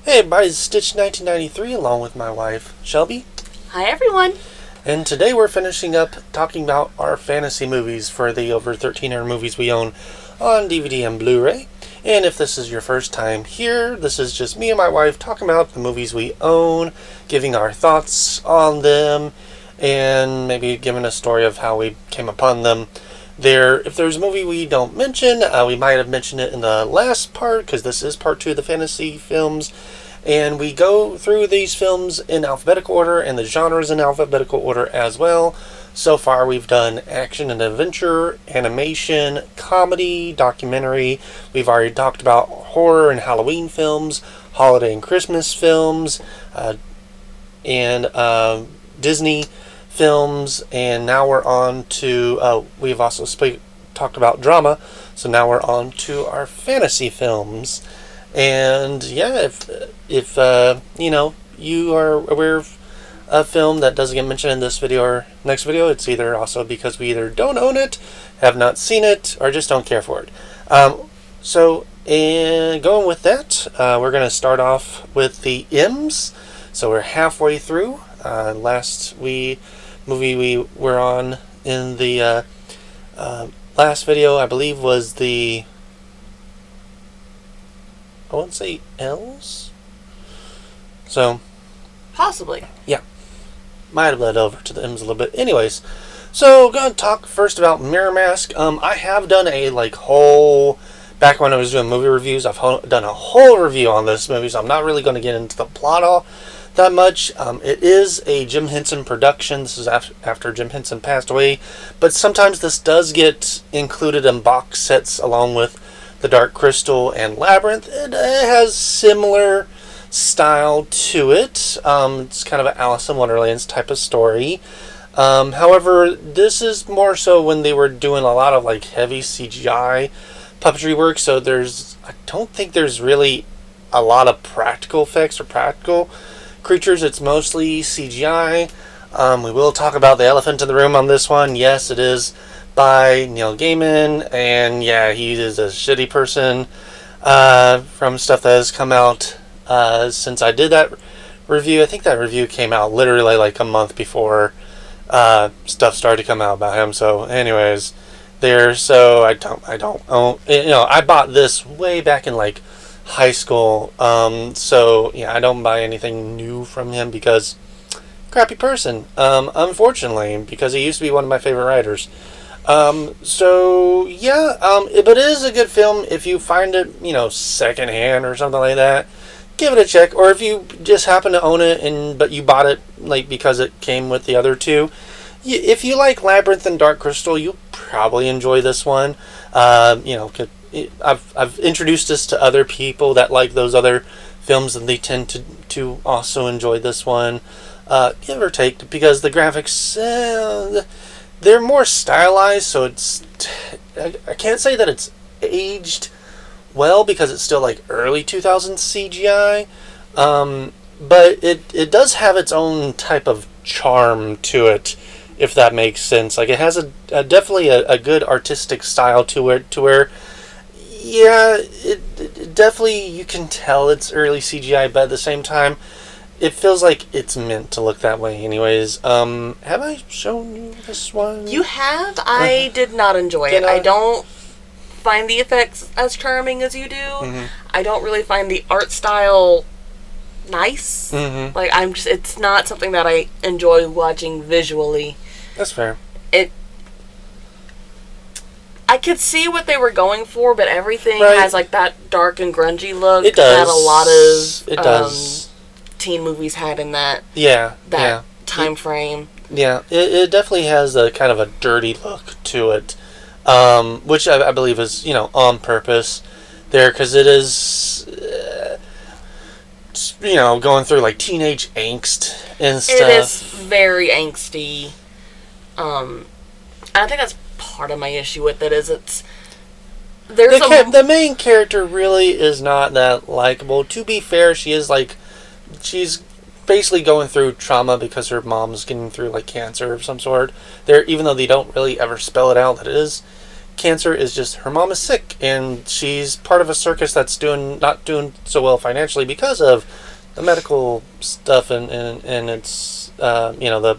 Hey everybody, it's Stitch 1993 along with my wife, Shelby. Hi everyone. And today we're finishing up talking about our fantasy movies for the over 1,300 movies we own on DVD and Blu-ray. And if this is your first time here, this is just me and my wife talking about the movies we own, giving our thoughts on them, and maybe giving a story of how we came upon them. If there's a movie we don't mention, we might have mentioned it in the last part, because this is part 2 of the fantasy films. And we go through these films in alphabetical order, and the genres in alphabetical order as well. So far we've done action and adventure, animation, comedy, documentary. We've already talked about horror and Halloween films, holiday and Christmas films, and Disney films, and now we're on to, we've also talked about drama, so now we're on to our fantasy films. And yeah, if you are aware of a film that doesn't get mentioned in this video or next video, it's either also because we either don't own it, have not seen it, or just don't care for it. And going with that, we're going to start off with the M's. So we're halfway through. Last movie we were on in the last video, I believe, was the, I wouldn't say L's. So Possibly. Yeah, might have led over to the M's a little bit. Anyways, so going to talk first about Mirror Mask. I have done a whole, back when I was doing movie reviews, I've done a whole review on this movie, so I'm not really going to get into the plot all that much. It is a Jim Henson production. This is after Jim Henson passed away, but sometimes this does get included in box sets along with The Dark Crystal and Labyrinth. It has similar style to it. It's kind of an Alice in Wonderland type of story. However, this is more so when they were doing a lot of heavy CGI puppetry work, so I don't think there's really a lot of practical effects or practical creatures. It's mostly CGI. We will talk about the elephant in the room on this one. Yes, it is by Neil Gaiman, and yeah, he is a shitty person from stuff that has come out since I did that review. I think that review came out literally a month before stuff started to come out about him. So anyways, so I don't own, I bought this way back in high school, so yeah, I don't buy anything new from him because crappy person, unfortunately, because he used to be one of my favorite writers. So yeah, but it is a good film if you find it, secondhand or something like that. Give it a check, or if you just happen to own it but you bought it because it came with the other two. If you like Labyrinth and Dark Crystal, you'll probably enjoy this one. I've introduced this to other people that like those other films, and they tend to also enjoy this one. Give or take, because the graphics, they're more stylized, so I can't say that it's aged well because it's still early 2000s CGI, but it does have its own type of charm to it, if that makes sense. It has definitely a good artistic style to it, to where, yeah, it definitely, you can tell it's early CGI, but at the same time, it feels like it's meant to look that way anyways. Have I shown you this one? You have. I did not enjoy it. I don't find the effects as charming as you do. Mm-hmm. I don't really find the art style nice. Mm-hmm. It's not something that I enjoy watching visually. That's fair. I could see what they were going for, but everything right. has that dark and grungy look it does. that a lot of does. Teen movies had in that time frame. Yeah, it definitely has a kind of a dirty look to it, which I believe is on purpose there, because it is going through teenage angst and stuff. It is very angsty. And I think that's part of my issue with it. Is the main character really is not that likable. To be fair, she is she's basically going through trauma because her mom's getting through cancer of some sort. Even though they don't really ever spell it out that it is cancer is just her mom is sick, and she's part of a circus that's not doing so well financially because of the medical stuff, and it's the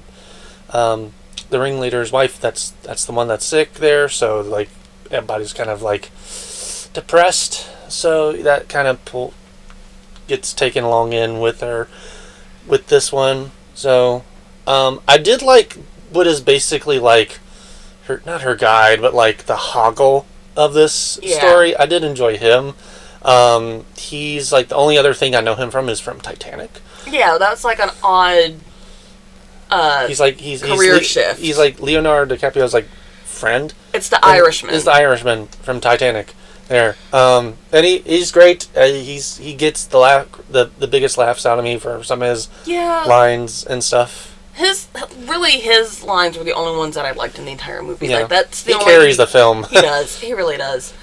ringleader's wife that's the one that's sick there, so like everybody's kind of like depressed, so that kind of gets taken along in with her with this one. So I did like what is basically like not her guide, but like the Hoggle of this story. I did enjoy him. He's like the only other thing I know him from is from Titanic. Yeah, that's like an odd career shift. He's like Leonardo DiCaprio's like friend. It's the Irishman. It's the Irishman from Titanic. There. And he's great. He gets the biggest laughs out of me for some of his lines and stuff. His lines were the only ones that I liked in the entire movie. Yeah. Like that's the he carries the film. He does. He really does.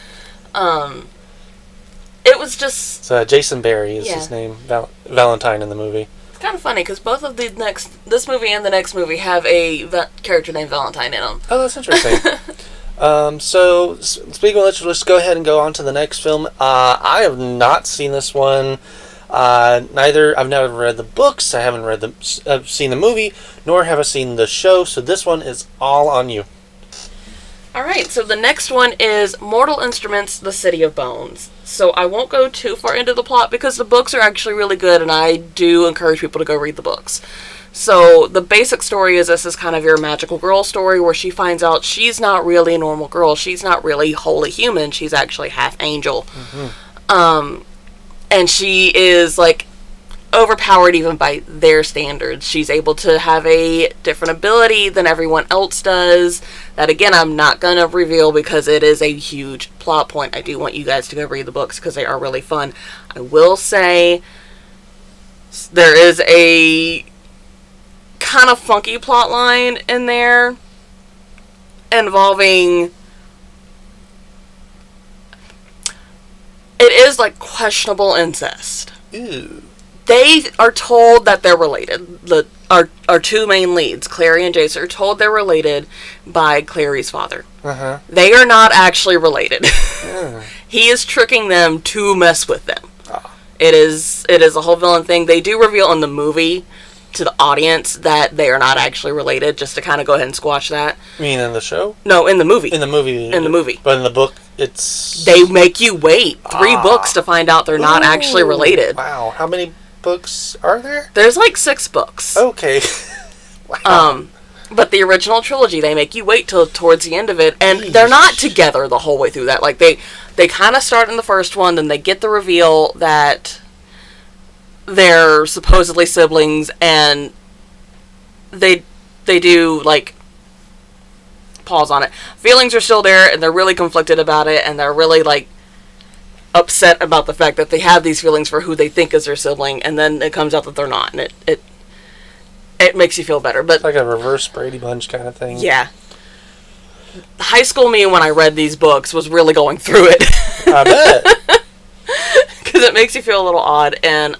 It was just... So Jason Barry is his name. Valentine in the movie. It's kind of funny because both of this movie and the next movie have a character named Valentine in them. Oh, that's interesting. So speaking of which, let's go ahead and go on to the next film. I have not seen this one. I've never read the books. I haven't seen the movie, nor have I seen the show. So this one is all on you. All right. So the next one is Mortal Instruments: The City of Bones. So I won't go too far into the plot because the books are actually really good, and I do encourage people to go read the books. So the basic story is this is kind of your magical girl story where she finds out she's not really a normal girl. She's not really wholly human. She's actually half angel. Mm-hmm. And she is like overpowered even by their standards. She's able to have a different ability than everyone else does. That again, I'm not going to reveal because it is a huge plot point. I do want you guys to go read the books because they are really fun. I will say there is a kind of funky plot line in there involving... It is like questionable incest. Ew. They are told that they're related. Our two main leads, Clary and Jace, are told they're related by Clary's father. Uh-huh. They are not actually related. He is tricking them to mess with them. Oh. It is a whole villain thing. They do reveal in the movie to the audience that they are not actually related, just to kind of go ahead and squash that. You mean in the show? No, in the movie. In the movie. In the movie. But in the book, it's... They make you wait 3 books to find out they're not actually related. Wow. How many books are there? There's like 6 books. Okay. Wow. But the original trilogy, they make you wait till towards the end of it, and they're not together the whole way through that. Like, they kind of start in the first one, then they get the reveal that they're supposedly siblings, and they do, like, pause on it. Feelings are still there, and they're really conflicted about it, and they're really, like, upset about the fact that they have these feelings for who they think is their sibling, and then it comes out that they're not, and it makes you feel better. But it's like a reverse Brady Bunch kind of thing. Yeah. High school me, when I read these books, was really going through it. I bet. Because it makes you feel a little odd, and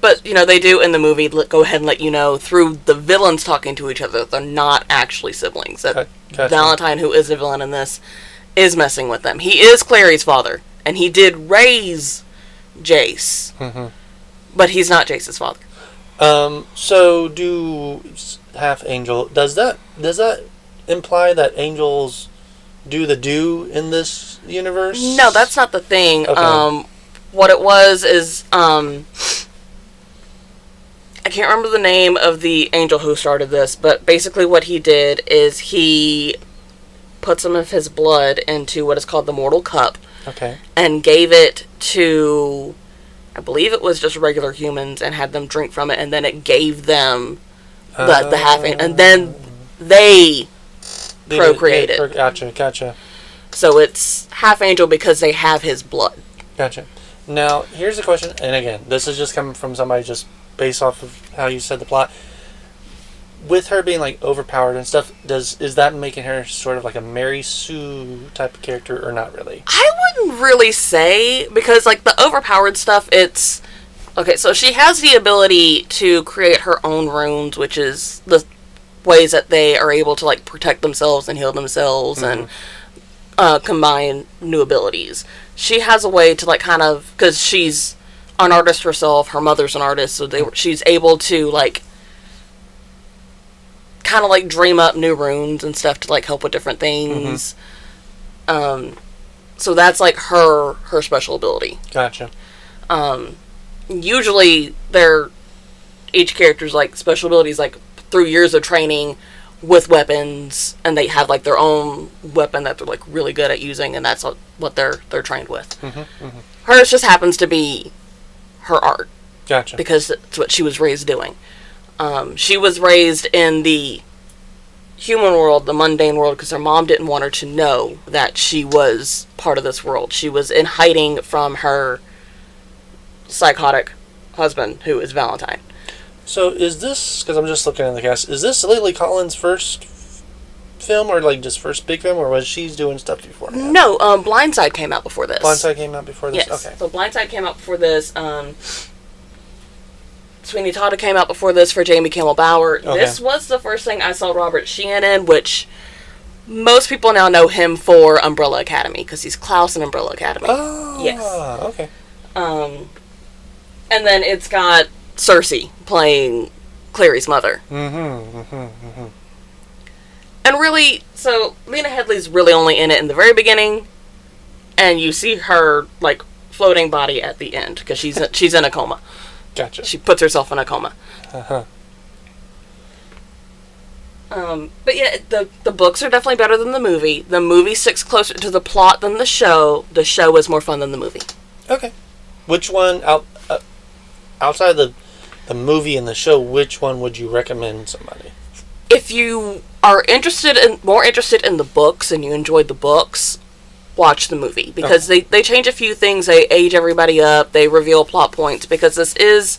but you know, they do in the movie go ahead and let you know through the villains talking to each other that they're not actually siblings. That gotcha. Valentine, who is the villain in this, is messing with them. He is Clary's father, and he did raise Jace, but he's not Jace's father. So do half angel? Does that imply that angels do the do in this universe? No, that's not the thing. Okay. What it was is, I can't remember the name of the angel who started this, but basically what he did is he put some of his blood into what is called the Mortal Cup. Okay. And gave it to, I believe it was just regular humans, and had them drink from it, and then it gave them the half, and then they procreated. Gotcha. So it's half angel because they have his blood. Gotcha. Now, here's a question, and again, this is just coming from somebody just based off of how you said the plot. With her being like overpowered and stuff, is that making her sort of like a Mary Sue type of character, or not really? I wouldn't really say, because like the overpowered stuff, it's okay. So she has the ability to create her own runes, which is ways that they are able to like protect themselves and heal themselves and combine new abilities. She has a way to like kind of, because she's an artist herself, her mother's an artist, so she's able to like kind of like dream up new runes and stuff to like help with different things. So that's like her special ability. Gotcha. Usually each character's like special abilities like through years of training with weapons, and they have like their own weapon that they're like really good at using, and that's what they're trained with. Hers just happens to be her art. Gotcha. Because it's what she was raised doing. She was raised in the human world, the mundane world, because her mom didn't want her to know that she was part of this world. She was in hiding from her psychotic husband, who is Valentine. So is this, because I'm just looking at the cast, is this Lily Collins' first film, or like just first big film, or was she doing stuff before that? No, Blindside came out before this. Blindside came out before this? Yes. Okay. So Blindside came out before this. Sweeney Todd came out before this for Jamie Kimmel Bower. Okay. This was the first thing I saw Robert Sheehan in, which most people now know him for Umbrella Academy, because he's Klaus in Umbrella Academy. Oh, yes. Okay. And then it's got Cersei playing Clary's mother. And really, so Lena Headey's really only in it in the very beginning, and you see her like floating body at the end because she's in a coma. Gotcha. She puts herself in a coma. But yeah, the books are definitely better than the movie. The movie sticks closer to the plot than the show. The show is more fun than the movie. Okay. Which one, outside the movie and the show, which one would you recommend somebody? If you are more interested in the books and you enjoyed the books, watch the movie, because they change a few things. They age everybody up. They reveal plot points, because this is,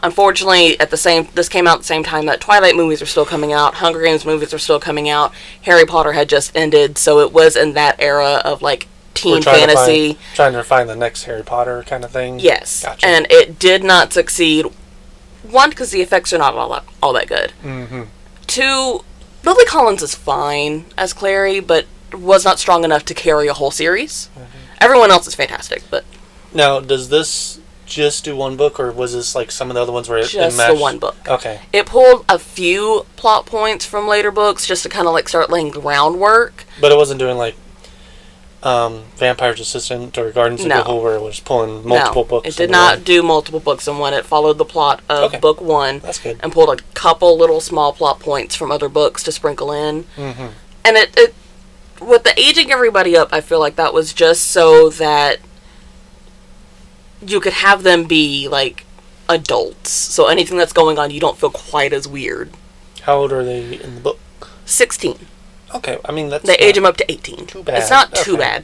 unfortunately, this came out at the same time that Twilight movies are still coming out, Hunger Games movies are still coming out, Harry Potter had just ended, so it was in that era of like teen fantasy. Trying to find the next Harry Potter kind of thing. Yes. Gotcha. And it did not succeed. One, because the effects are not all that good. Two, Lily Collins is fine as Clary, but was not strong enough to carry a whole series. Everyone else is fantastic, but... Now, does this just do one book, or was this like some of the other ones where it just matched? The one book? Okay. It pulled a few plot points from later books just to kind of like start laying groundwork. But it wasn't doing like Vampire's Assistant or Gardens of Gilhul, where it was pulling multiple books. It did not do multiple books in one. It followed the plot of book one. That's good. And pulled a couple little small plot points from other books to sprinkle in. And it with the aging everybody up, I feel like that was just so that you could have them be like adults. So anything that's going on, you don't feel quite as weird. How old are they in the book? 16. Okay, I mean, they age them up to 18. Too bad. It's not too bad.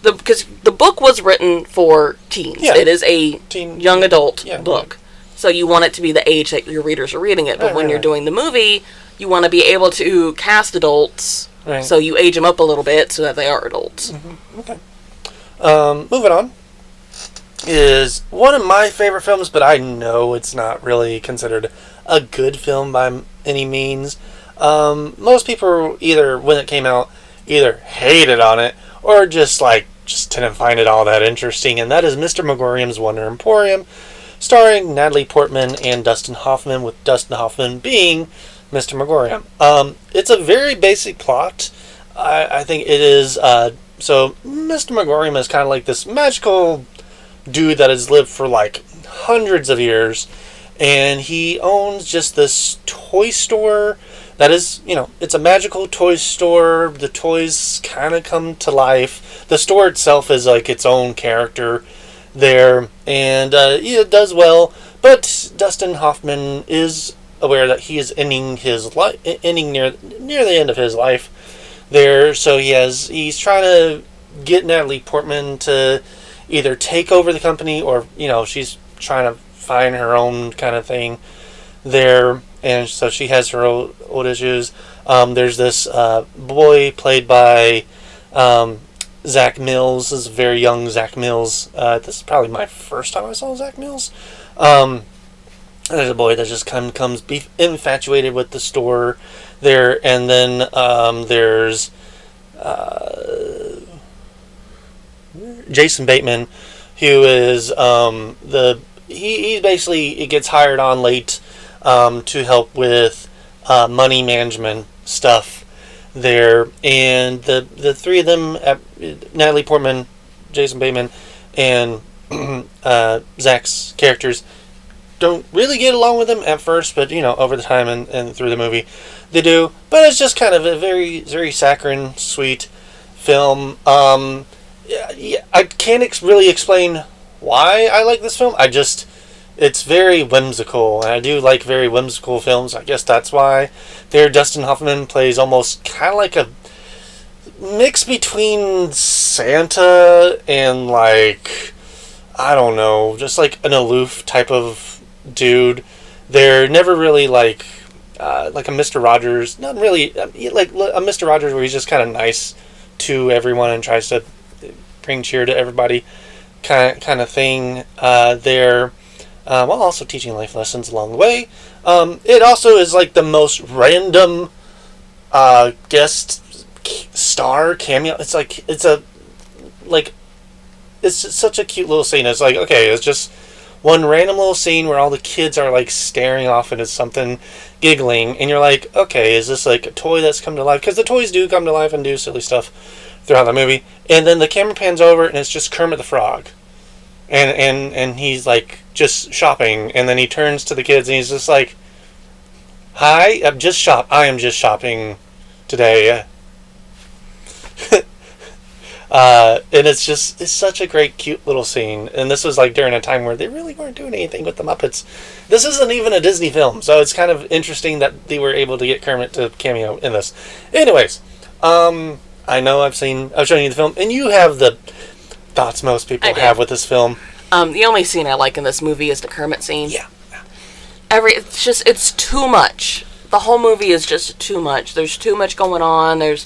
Because the book was written for teens. Yeah. It is a young adult book. Right. So you want it to be the age that your readers are reading it. But when you're doing the movie, you want to be able to cast adults. Right. So you age them up a little bit so that they are adults. Okay. Moving on is one of my favorite films, but I know it's not really considered a good film by any means. Most people either, when it came out, either hated on it or just didn't find it all that interesting, and that is Mr. Megorium's Wonder Emporium, starring Natalie Portman and Dustin Hoffman, with Dustin Hoffman being Mr. Megorium. It's a very basic plot. I think it is. So Mr. Megorium is kind of like this magical dude that has lived for like hundreds of years, and he owns just this toy store that is, it's a magical toy store. The toys kind of come to life. The store itself is like its own character there, and it does well. But Dustin Hoffman is aware that he is ending near the end of his life there. So he's trying to get Natalie Portman to either take over the company, or she's trying to find her own kind of thing there. And so she has her old issues. There's this boy played by Zach Mills. This is a very young Zach Mills. This is probably my first time I saw Zach Mills. There's a boy that just becomes infatuated with the store there, and then there's Jason Bateman, who is he basically he gets hired on late to help with money management stuff there, and the three of them, Natalie Portman, Jason Bateman, and Zach's characters don't really get along with him at first, but over the time and through the movie they do. But it's just kind of a very, very saccharine, sweet film. I can't really explain why I like this film. It's very whimsical, and I do like very whimsical films. I guess that's why. There, Dustin Hoffman plays almost kind of like a mix between Santa and, like, I don't know, just like an aloof type of dude. They're never really like a Mr. Rogers. Not really like a Mr. Rogers where he's just kind of nice to everyone and tries to bring cheer to everybody, kind of thing. There. While also teaching life lessons along the way. It also is like the most random guest star cameo. It's such a cute little scene. It's like, okay, it's just one random little scene where all the kids are like staring off into something, giggling, and you're like, okay, is this like a toy that's come to life? Because the toys do come to life and do silly stuff throughout the movie. And then the camera pans over and it's just Kermit the Frog. And he's like just shopping, and then he turns to the kids and he's just like, "Hi, I am just shopping today." And it's such a great, cute little scene. And this was like during a time where they really weren't doing anything with the Muppets. This isn't even a Disney film, so it's kind of interesting that they were able to get Kermit to cameo in this. Anyways, I know I've shown you the film, and you have the thoughts most people have with this film. The only scene I like in this movie is the Kermit scene. Yeah. It's too much. The whole movie is just too much. There's too much going on. There's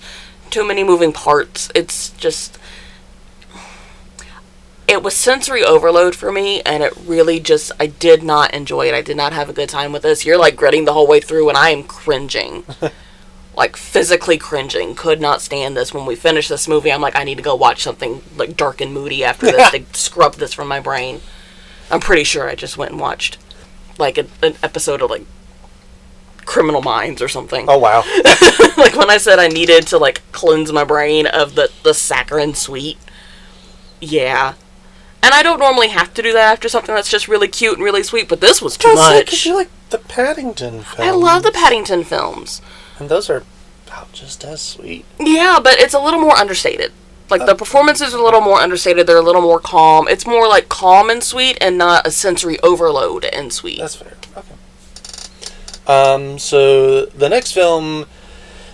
too many moving parts. It's just... It was sensory overload for me, and it really just... I did not enjoy it. I did not have a good time with this. You're, like, gritting the whole way through, and I am cringing. Like, physically cringing. Could not stand this. When we finished this movie, I'm like, I need to go watch something, like, dark and moody after this to scrub this from my brain. I'm pretty sure I just went and watched, like, an episode of, like, Criminal Minds or something. Oh, wow. Like, when I said I needed to, like, cleanse my brain of the saccharine sweet. Yeah. And I don't normally have to do that after something that's just really cute and really sweet, but this was too much. Because you like the Paddington films. I love the Paddington films. And those are about just as sweet. Yeah, but it's a little more understated. Like, the performances are a little more understated. They're a little more calm. It's more, like, calm and sweet and not a sensory overload and sweet. That's fair. Okay. So, the next film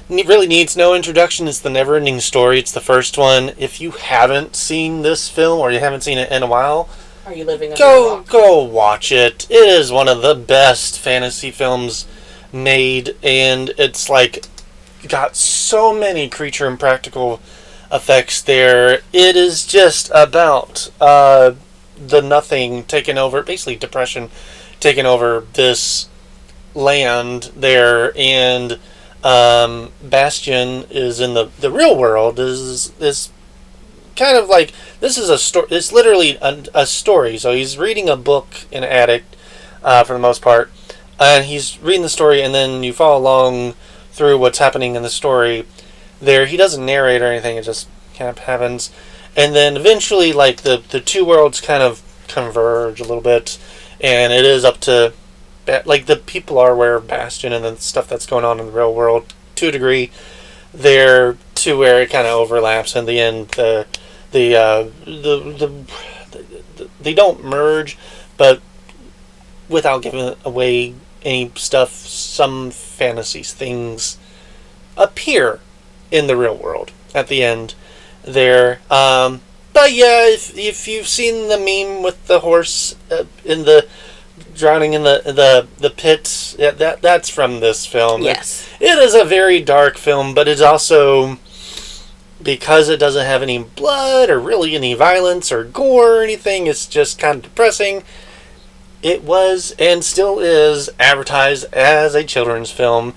really needs no introduction. It's The Neverending Story. It's the first one. If you haven't seen this film, or you haven't seen it in a while... Are you living under a rock? Go watch it. It is one of the best fantasy films made, and it's like got so many creature and practical effects there. It is just about the nothing taking over, basically depression taking over this land there, and Bastian is in the real world is kind of like, this is a story. It's literally a story. So he's reading a book in an attic for the most part, and he's reading the story, and then you follow along through what's happening in the story there. He doesn't narrate or anything. It just kind of happens, and then eventually, like, the two worlds kind of converge a little bit, and it is up to, like, the people are aware of Bastian and the stuff that's going on in the real world to a degree there, to where it kind of overlaps. In the end, they don't merge, but without giving away any stuff, some fantasies, things appear in the real world at the end there. But yeah, if you've seen the meme with the horse drowning in the pit, yeah, that's from this film. Yes. It is a very dark film, but it's also, because it doesn't have any blood or really any violence or gore or anything, it's just kind of depressing. It was, and still is, advertised as a children's film.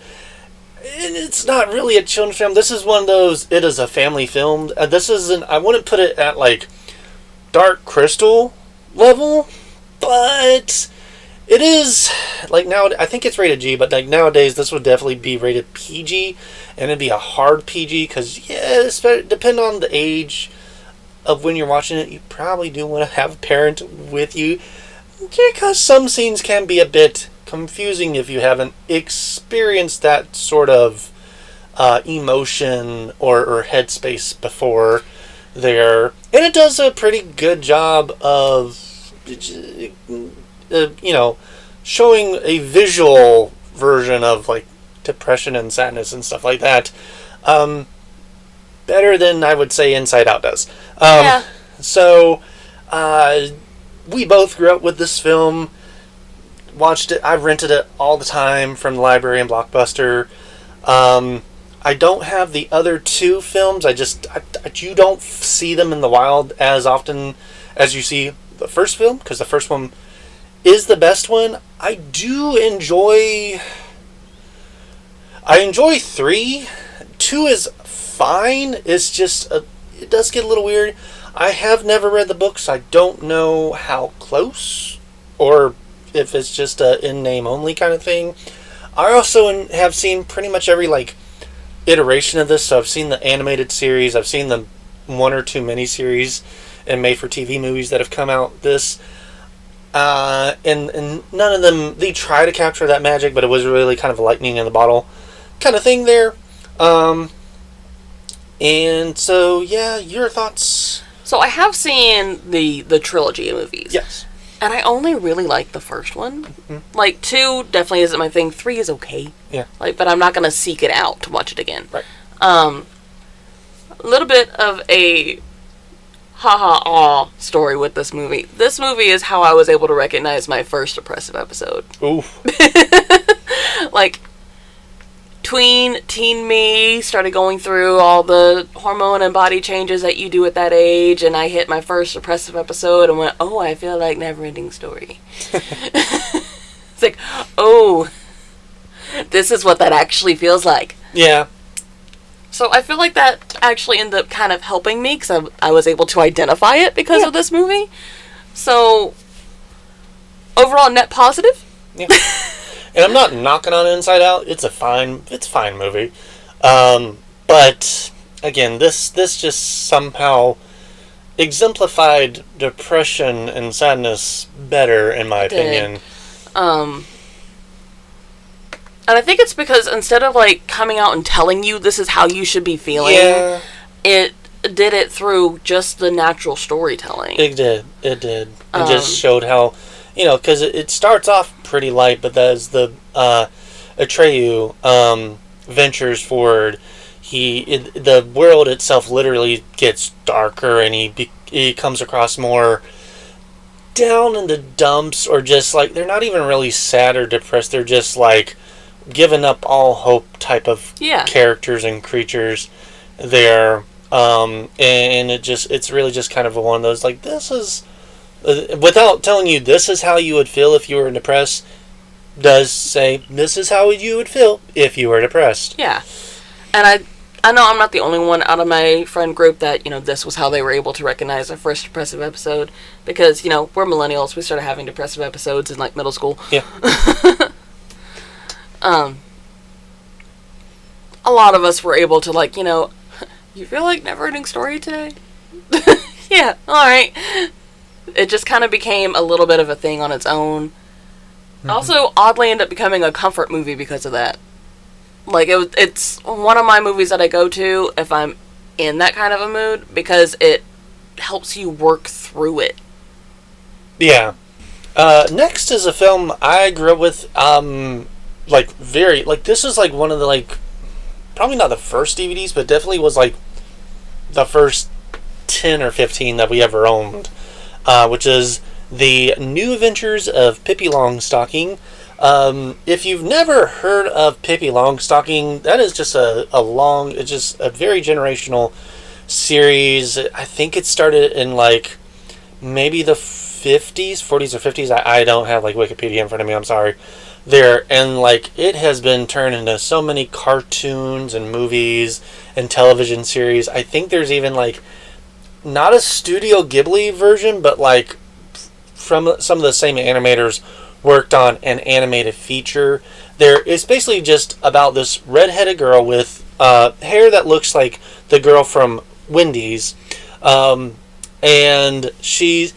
it's not really a children's film. This is one of those, it is a family film. This isn't, I wouldn't put it at like Dark Crystal level, but it is, like now, I think it's rated G, but like nowadays this would definitely be rated PG, and it'd be a hard PG, because yeah, depending on the age of when you're watching it, you probably do want to have a parent with you, because some scenes can be a bit confusing if you haven't experienced that sort of emotion or headspace before there. And it does a pretty good job of, showing a visual version of like depression and sadness and stuff like that. Better than I would say Inside Out does. Yeah. So, we both grew up with this film, watched it. I rented it all the time from the library and Blockbuster. I don't have the other two films. You don't see them in the wild as often as you see the first film, because the first one is the best one. I enjoy 3. 2 is fine. It's just it does get a little weird. I have never read the books. I don't know how close, or if it's just a in-name only kind of thing. I also have seen pretty much every like iteration of this. So I've seen the animated series. I've seen the 1 or 2 miniseries and made-for-TV movies that have come out this. And none of them, they try to capture that magic, but it was really kind of a lightning in the bottle kind of thing there. And so, yeah, your thoughts? So I have seen the trilogy of movies. Yes. And I only really like the first one. Mm-hmm. Like, 2 definitely isn't my thing. 3 is okay. Yeah. Like, but I'm not going to seek it out to watch it again. Right. A little bit of a ha-ha-aw story with this movie. This movie is how I was able to recognize my first depressive episode. Ooh. Like, teen me started going through all the hormone and body changes that you do at that age, and I hit my first depressive episode and went, oh, I feel like Neverending Story. It's like, oh, this is what that actually feels like. Yeah. So I feel like that actually ended up kind of helping me, because I was able to identify it because of this movie. So, overall, net positive. Yeah. And I'm not knocking on Inside Out. It's a fine movie. But again, this just somehow exemplified depression and sadness better, in my opinion. And I think it's because instead of like coming out and telling you this is how you should be feeling, it did it through just the natural storytelling. It did. It just showed how, because it starts off pretty light, but as the Atreyu ventures forward, the world itself literally gets darker, and he comes across more down in the dumps, or just like they're not even really sad or depressed. They're just like giving up all hope type of characters and creatures there. And it's really just kind of one of those, like, this is, without telling you this is how you would feel if you were depressed, does say this is how you would feel if you were depressed. Yeah. And I know I'm not the only one out of my friend group that, this was how they were able to recognize their first depressive episode, because, we're millennials. We started having depressive episodes in like middle school. Yeah. A lot of us were able to, like, you feel like Neverending Story today? Yeah, alright. It just kind of became a little bit of a thing on its own. Mm-hmm. Also, oddly ended up becoming a comfort movie because of that. Like, it's one of my movies that I go to if I'm in that kind of a mood, because it helps you work through it. Yeah. Next is a film I grew up with, this is like one of the, like, probably not the first DVDs, but definitely was like the first 10 or 15 that we ever owned, which is The New Adventures of Pippi Longstocking. If you've never heard of Pippi Longstocking, that is just it's just a very generational series. I think it started in like maybe the 50s, 40s or 50s. I don't have like Wikipedia in front of me. I'm sorry. There, and like it has been turned into so many cartoons and movies and television series. I think there's even like not a Studio Ghibli version, but like from some of the same animators worked on an animated feature. There, it's basically just about this redheaded girl with hair that looks like the girl from Wendy's, and she's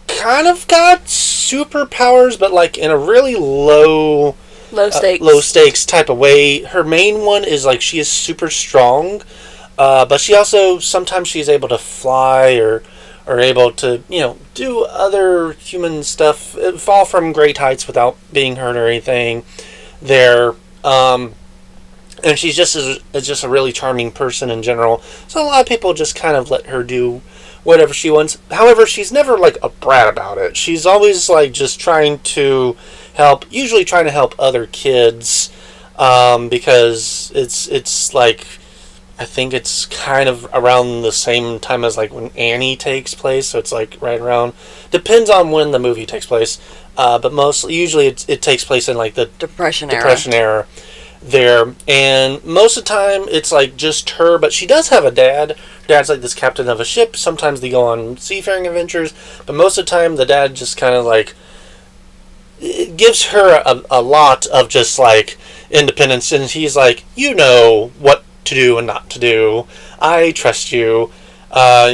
kind of got superpowers, but like in a really low stakes type of way. Her main one is like she is super strong, but she also sometimes she's able to fly or able to do other human stuff, fall from great heights without being hurt or anything. There, and she's just a really charming person in general. So a lot of people just kind of let her do whatever she wants. However, she's never like a brat about it. She's always like just trying to help, usually trying to help other kids, because it's like, I think it's kind of around the same time as like when Annie takes place. So it's like right around, depends on when the movie takes place, but usually it takes place in like the Depression era. There, and most of the time it's like just her, but she does have a dad. Dad's like this captain of a ship. Sometimes they go on seafaring adventures, but most of the time the dad just kind of like, it gives her a lot of just like independence, and he's like, you know what to do and not to do. I trust you.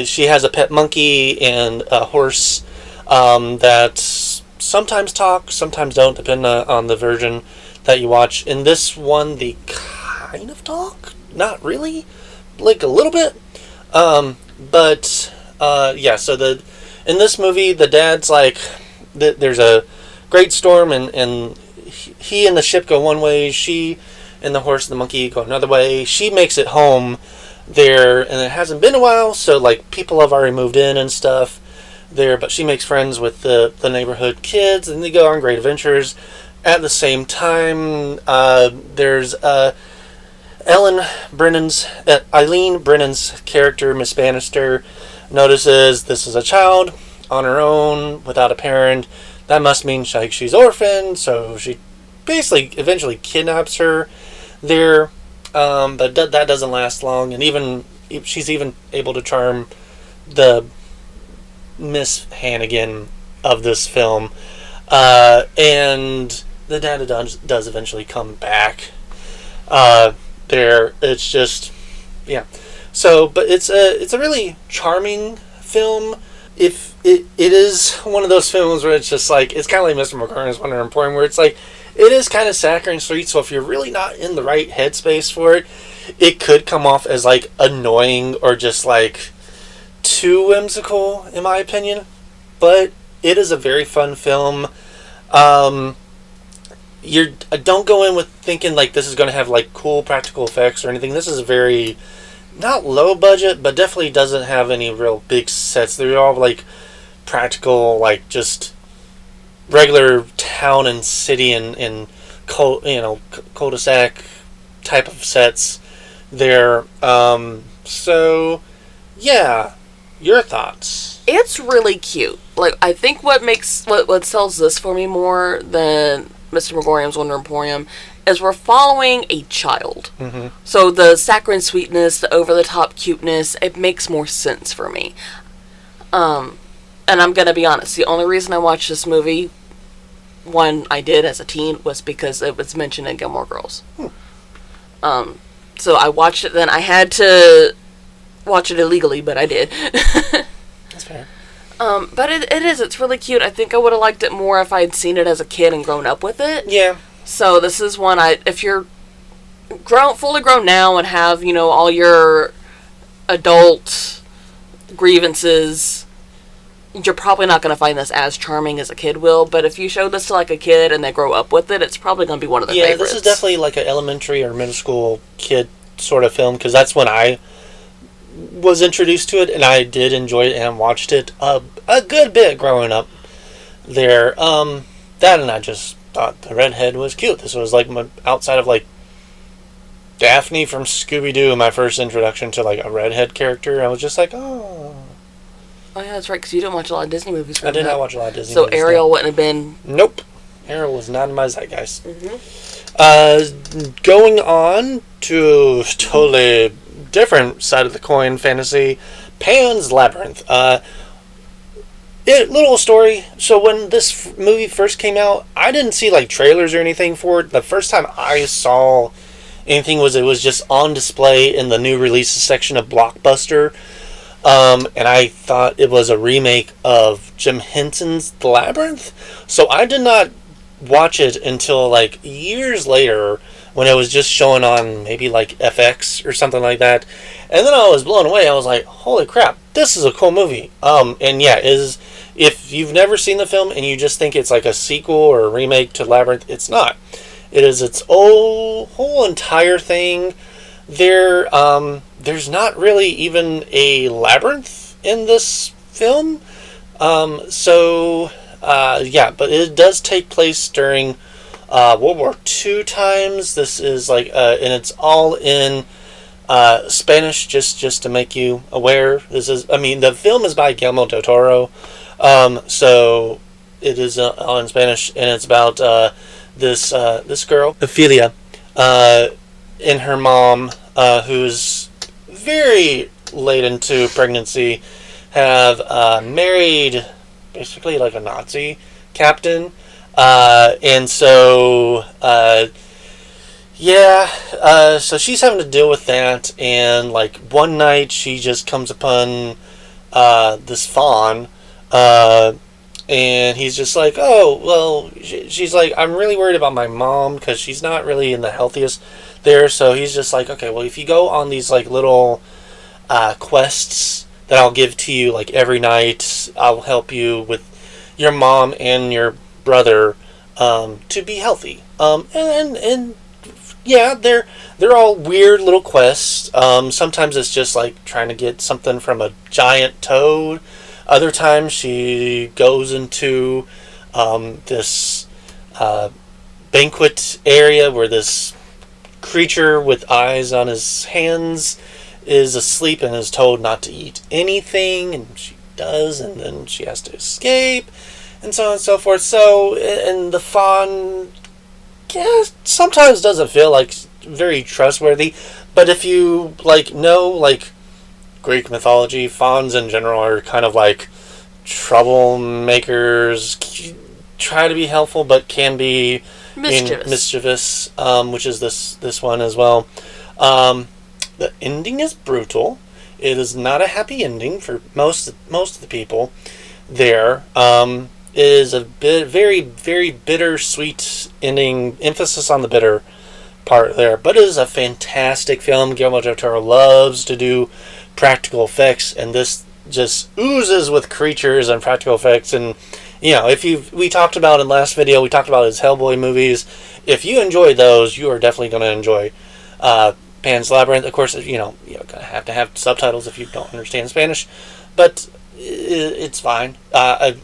She has a pet monkey and a horse that sometimes talk, sometimes don't, depending on the version that you watch. In this one, they kind of talk, not really, like a little bit, but yeah. So in this movie, the dad's like, there's a great storm, and he and the ship go one way, she and the horse and the monkey go another way. She makes it home there, and it hasn't been a while, so like people have already moved in and stuff there, but she makes friends with the neighborhood kids, and they go on great adventures. At the same time, there's Eileen Brennan's character, Miss Bannister, notices this is a child on her own without a parent. That must mean she's orphaned, so she basically eventually kidnaps her there, but that doesn't last long, and she's even able to charm the Miss Hannigan of this film, and the dad does eventually come back there. It's just, yeah. So, but it's a really charming film. If it is one of those films where it's just like, it's kind of like Mr. McCartney's Wonder Emporium, where it's like, it is kind of saccharine sweet, so if you're really not in the right headspace for it, it could come off as like annoying or just like too whimsical, in my opinion. But it is a very fun film. Don't go in with thinking like this is going to have like cool practical effects or anything. This is a very, not low budget, but definitely doesn't have any real big sets. They're all like practical, like just regular town and city and cul-de-sac type of sets there. So yeah, your thoughts? It's really cute. Like, I think what sells this for me more than Mr. Megorium's Wonder Emporium is we're following a child. Mm-hmm. So the saccharine sweetness, the over-the-top cuteness, it makes more sense for me. And I'm going to be honest, the only reason I watched this movie, one I did as a teen, was because it was mentioned in Gilmore Girls. So I watched it then. I had to watch it illegally, but I did. That's fair. But it's really cute. I think I would have liked it more if I had seen it as a kid and grown up with it. Yeah. So this is one if you're fully grown now and have, all your adult grievances, you're probably not going to find this as charming as a kid will. But if you show this to like a kid and they grow up with it, it's probably going to be one of their favorites. Yeah, this is definitely like an elementary or middle school kid sort of film, because that's when I was introduced to it, and I did enjoy it and watched it a good bit growing up there. That, and I just thought the redhead was cute. This was like outside of like Daphne from Scooby-Doo, my first introduction to like a redhead character. I was just like, oh. Oh yeah, that's right. Because you didn't watch a lot of Disney movies. I did not watch a lot of Disney. So movies. Ariel wouldn't have been. Nope. Ariel was not in my zeitgeist. Mm-hmm. Going on to totally different side of the coin, fantasy, Pan's Labyrinth. Little story. So when this movie first came out, I didn't see like trailers or anything for it. The first time I saw anything it was just on display in the new releases section of Blockbuster. And I thought it was a remake of Jim Henson's The Labyrinth. So I did not watch it until like years later when it was just showing on maybe like FX or something like that. And then I was blown away. I was like, holy crap, this is a cool movie. And yeah, if you've never seen the film and you just think it's like a sequel or a remake to Labyrinth, it's not. It is its whole entire thing. There's not really even a labyrinth in this film. Yeah, but it does take place during World War II times. This is like, and it's all in Spanish, just to make you aware. The film is by Guillermo del Toro, so it is all in Spanish, and it's about this girl, Ophelia, and her mom, who's very late into pregnancy, have married basically like a Nazi captain, and so so she's having to deal with that, and like one night she just comes upon this fawn, and he's just like, oh, well, she's like, I'm really worried about my mom because she's not really in the healthiest there. So he's just like, okay, well, if you go on these like little quests that I'll give to you like every night, I'll help you with your mom and your brother to be healthy. And yeah, they're all weird little quests. Sometimes it's just like trying to get something from a giant toad. Other times she goes into this banquet area where this creature with eyes on his hands is asleep and is told not to eat anything, and she does, and then she has to escape, and so on and so forth. So, and the fawn sometimes doesn't feel like very trustworthy, but if you know Greek mythology, fawns in general are kind of like troublemakers, try to be helpful but can be mischievous, which is this one as well. The ending is brutal. It is not a happy ending for most of the people there. It is a very, very bittersweet ending, emphasis on the bitter part there, but it is a fantastic film. Guillermo del Toro loves to do practical effects, and this just oozes with creatures and practical effects. And we talked about in last video, we talked about his Hellboy movies. If you enjoy those, you are definitely going to enjoy Pan's Labyrinth. Of course, you're gonna have to have subtitles if you don't understand Spanish, but it's fine. I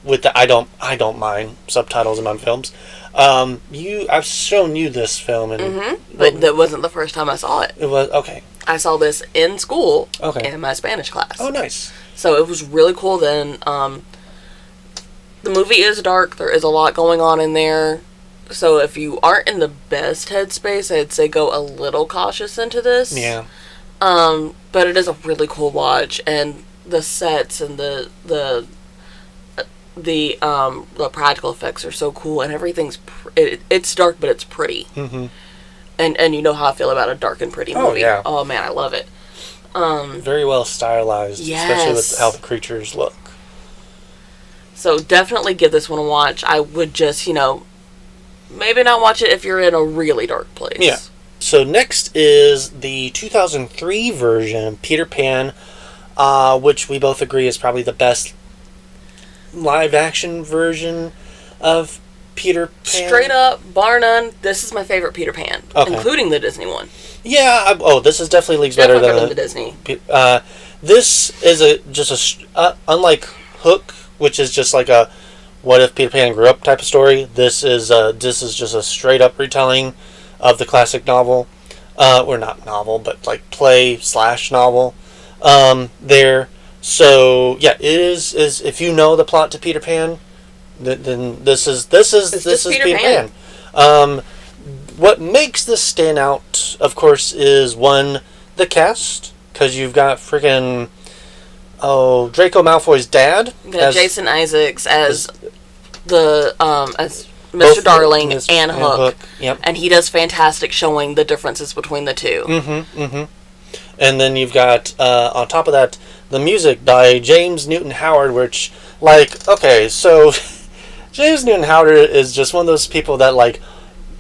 don't mind subtitles in my films. I've shown you this film, and but that wasn't the first time I saw it. It was okay. I saw this in school, in my Spanish class. Oh, nice. So it was really cool then. The movie is dark. There is a lot going on in there. So if you aren't in the best headspace, I'd say go a little cautious into this. Yeah. But it is a really cool watch, and the sets and the practical effects are so cool, and everything's it's dark, but it's pretty. Mm-hmm. And you know how I feel about a dark and pretty movie. Oh, yeah. Oh, man, I love it. Very well stylized, especially with how the creatures look. So definitely give this one a watch. I would just, maybe not watch it if you're in a really dark place. Yeah. So next is the 2003 version, Peter Pan, which we both agree is probably the best live-action version of Peter Pan. Straight up, bar none, this is my favorite Peter Pan, including the Disney one. Yeah, this is definitely leagues better than the Disney. This is unlike Hook, which is just like a what if Peter Pan grew up type of story. This is just a straight up retelling of the classic novel, or not novel, but like play / novel. There, So yeah, it is if you know the plot to Peter Pan, then this is Peter Pan. What makes this stand out, of course, is one, the cast, because you've got freaking Draco Malfoy's dad, Jason Isaacs as Mr. Darling and Hook. Yep. And he does fantastic showing the differences between the two. And then you've got, on top of that, the music by James Newton Howard, which, okay, so James Newton Howard is just one of those people that,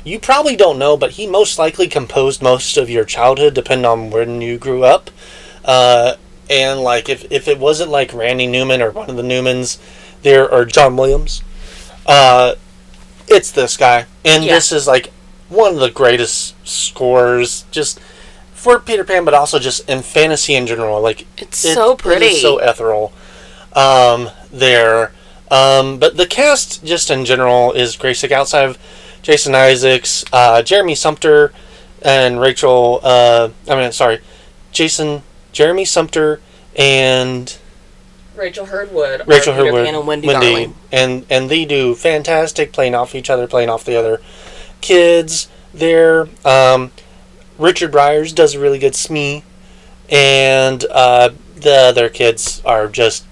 you probably don't know, but he most likely composed most of your childhood, depending on when you grew up. And, if it wasn't, Randy Newman or one of the Newmans there, or John Williams, it's this guy. And this is, one of the greatest scores, just for Peter Pan, but also just in fantasy in general. It's so pretty. It is so ethereal there. But the cast, just in general, is great. Outside of Jason Isaacs, Jeremy Sumpter, and Jeremy Sumpter, and Rachel Hurdwood. Rachel Hurdwood. And Wendy Darling. And they do fantastic, playing off each other, playing off the other kids there. Richard Briers does a really good Smee, and the other kids are just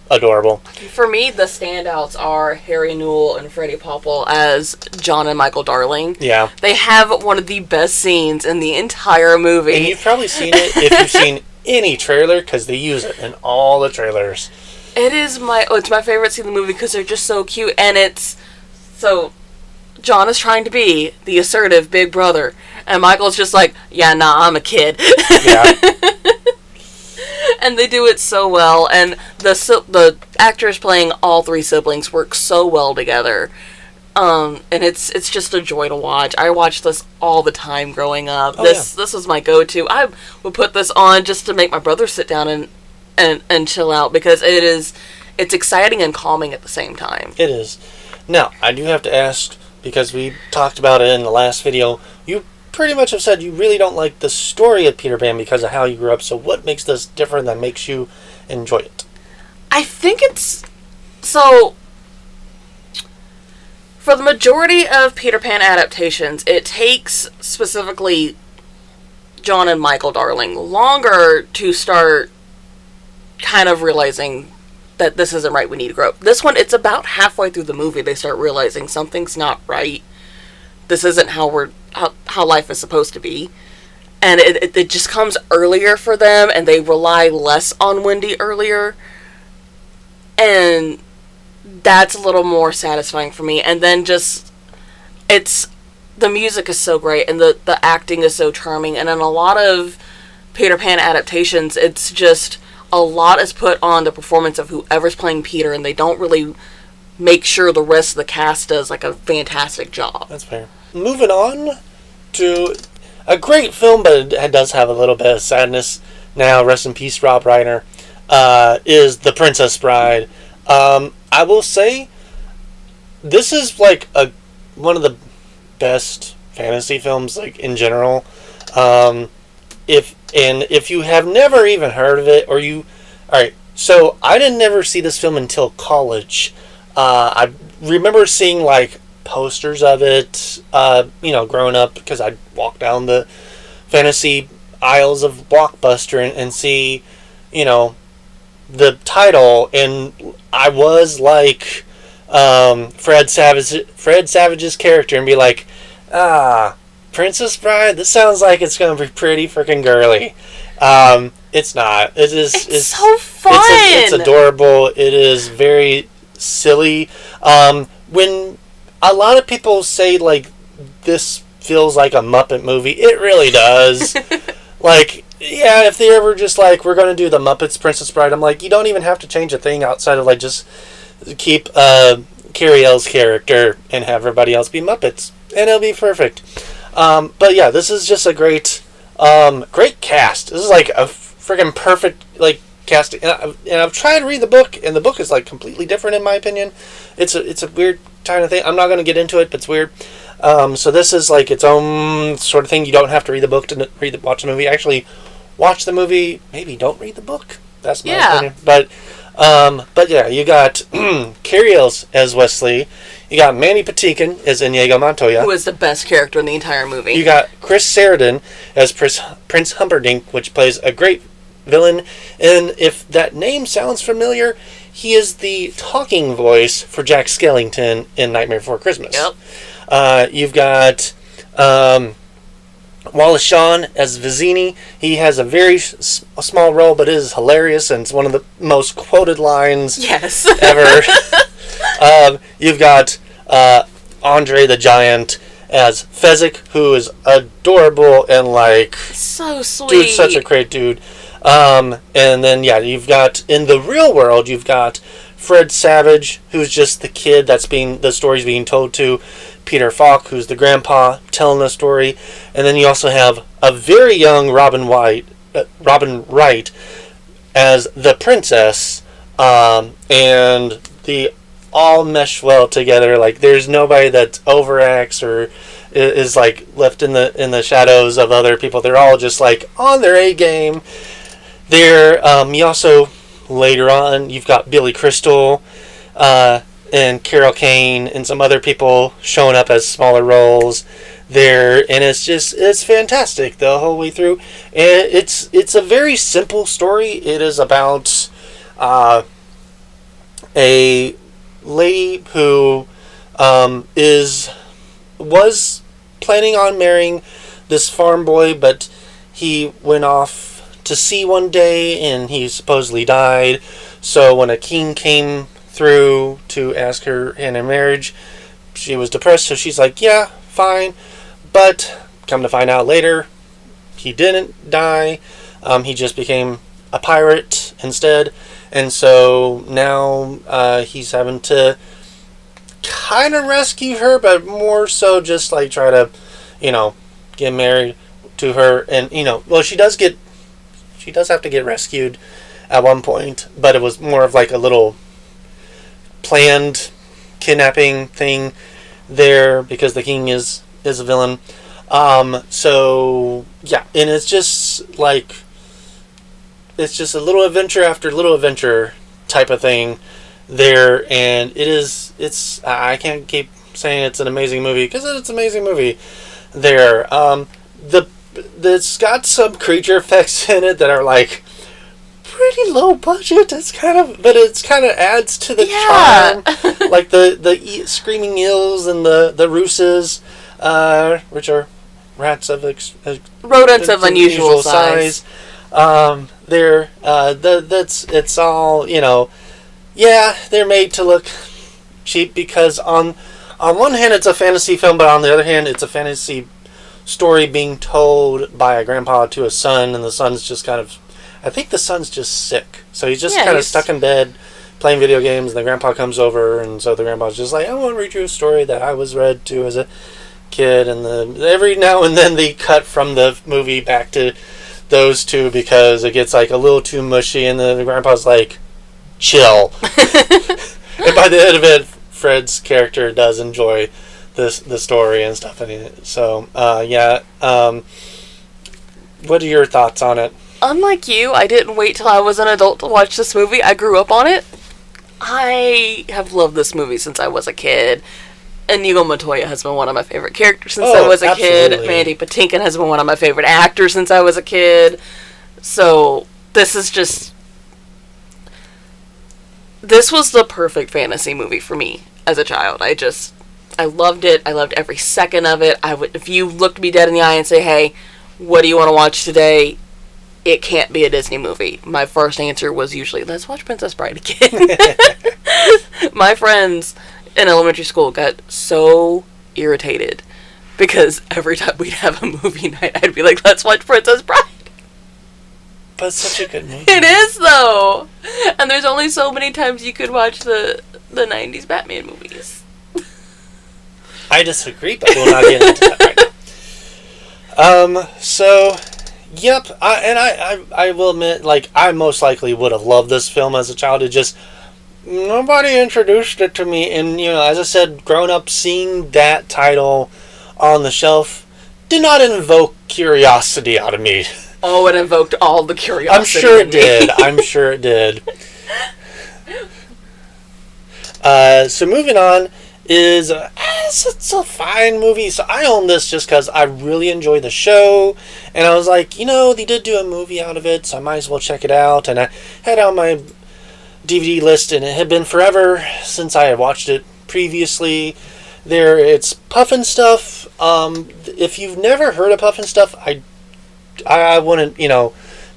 adorable. For me, the standouts are Harry Newell and Freddie Popple as John and Michael Darling. Yeah. They have one of the best scenes in the entire movie. And you've probably seen it if you've seen any trailer, because they use it in all the trailers. It's my favorite scene in the movie because they're just so cute, and so John is trying to be the assertive big brother, and Michael's just yeah, nah, I'm a kid. Yeah. And they do it so well, and the actors playing all three siblings work so well together. And it's just a joy to watch. I watched this all the time growing up. This was my go-to. I would put this on just to make my brother sit down and chill out, because it's exciting and calming at the same time. It is. Now, I do have to ask, because we talked about it in the last video, you pretty much have said you really don't like the story of Peter Pan because of how you grew up. So what makes this different that makes you enjoy it? I think for the majority of Peter Pan adaptations, it takes specifically John and Michael Darling longer to start kind of realizing that this isn't right, we need to grow up. This one, it's about halfway through the movie they start realizing something's not right. This isn't how life is supposed to be. And it just comes earlier for them, and they rely less on Wendy earlier. And that's a little more satisfying for me. And then the music is so great, and the acting is so charming. And in a lot of Peter Pan adaptations, it's just a lot is put on the performance of whoever's playing Peter, and they don't really make sure the rest of the cast does a fantastic job. That's fair. Moving on to a great film, but it does have a little bit of sadness now. Rest in peace, Rob Reiner. Is The Princess Bride. I will say, this is one of the best fantasy films in general. If you have never even heard of it, alright. So I didn't never see this film until college. I remember seeing posters of it, growing up, because I'd walk down the fantasy aisles of Blockbuster and see, the title, and I was Fred Savage's character, and be Princess Bride? This sounds like it's going to be pretty freaking girly. It's not. It's so fun! It's adorable. It is very silly. When a lot of people say this feels like a Muppet movie, it really does. Yeah, if they ever just we're going to do the Muppets Princess Bride, I'm you don't even have to change a thing outside of just keep Carrie Ells' character and have everybody else be Muppets, and it'll be perfect. But yeah, this is just a great cast. This is a friggin' perfect cast. And I've tried to read the book, and the book is completely different in my opinion. It's a weird kind of thing. I'm not going to get into it, but it's weird. So this is its own sort of thing. You don't have to read the book to watch the movie. Actually, watch the movie. Maybe don't read the book. That's my opinion. But yeah, you got Cary Elwes as Wesley. You got Mandy Patinkin as Inigo Montoya, who is the best character in the entire movie. You got Chris Sarandon as Prince Humperdinck, which plays a great villain. And if that name sounds familiar, he is the talking voice for Jack Skellington in Nightmare Before Christmas. Yep. You've got Wallace Shawn as Vizzini. He has a very small role, but it is hilarious, and it's one of the most quoted lines ever. You've got Andre the Giant as Fezzik, who is adorable and so sweet. Dude, such a great dude. And then you've got in the real world, you've got Fred Savage, who's just the kid the story's being told to. Peter Falk, who's the grandpa telling the story, and then you also have a very young Robin Wright as the princess, and they all mesh well together. There's nobody that overacts or is left in the shadows of other people. They're all just on their A game. You also later on you've got Billy Crystal, and Carol Kane and some other people showing up as smaller roles there, and it's fantastic the whole way through. And it's a very simple story. It is about a lady who was planning on marrying this farm boy, but he went off to sea one day and he supposedly died. So when a king came through to ask her hand in marriage, she was depressed, so she's like, yeah, fine. But come to find out later, he didn't die. He just became a pirate instead. And so now he's having to kind of rescue her, but more so just try to, get married to her. And, she does have to get rescued at one point, but it was more of a little planned kidnapping thing there because the king is a villain. So yeah, and it's just a little adventure after little adventure type of thing there, and it's I can't keep saying it's an amazing movie because it's an amazing movie there. It's got some creature effects in it that are pretty low budget. But it's kind of adds to the charm, the screaming eels and the rooses, which are rats of rodents of unusual size. It's all they're made to look cheap because on one hand it's a fantasy film, but on the other hand it's a fantasy story being told by a grandpa to a son, and the son's just I think the son's just sick. So he's just kind of stuck in bed playing video games, and the grandpa comes over, and so the grandpa's just I want to read you a story that I was read to as a kid. And every now and then they cut from the movie back to those two because it gets a little too mushy, and then the grandpa's chill. And by the end of it, Fred's character does enjoy the story and stuff. So, what are your thoughts on it? Unlike you, I didn't wait till I was an adult to watch this movie. I grew up on it. I have loved this movie since I was a kid. Inigo Montoya has been one of my favorite characters since I was a kid. Mandy Patinkin has been one of my favorite actors since I was a kid. So, this was the perfect fantasy movie for me as a child. I loved it. I loved every second of it. If you looked me dead in the eye and say, hey, what do you want to watch today? It can't be a Disney movie. My first answer was usually, let's watch Princess Bride again. My friends in elementary school got so irritated because every time we'd have a movie night, I'd be like, let's watch Princess Bride. But it's such a good movie. It is, though. And there's only so many times you could watch the 90s Batman movies. I disagree, but we'll not get into that right now. So... Yep, I will admit, I most likely would have loved this film as a child. It just, nobody introduced it to me. And, as I said, growing up, seeing that title on the shelf did not invoke curiosity out of me. Oh, it invoked all the curiosity. I'm sure it did. I'm sure it did. So moving on is it's a fine movie. So I own this just because I really enjoy the show, and I was like, they did do a movie out of it, so I might as well check it out. And I had it on my DVD list, and it had been forever since I had watched it previously. It's Puffin Stuff. If you've never heard of Puffin Stuff, I wouldn't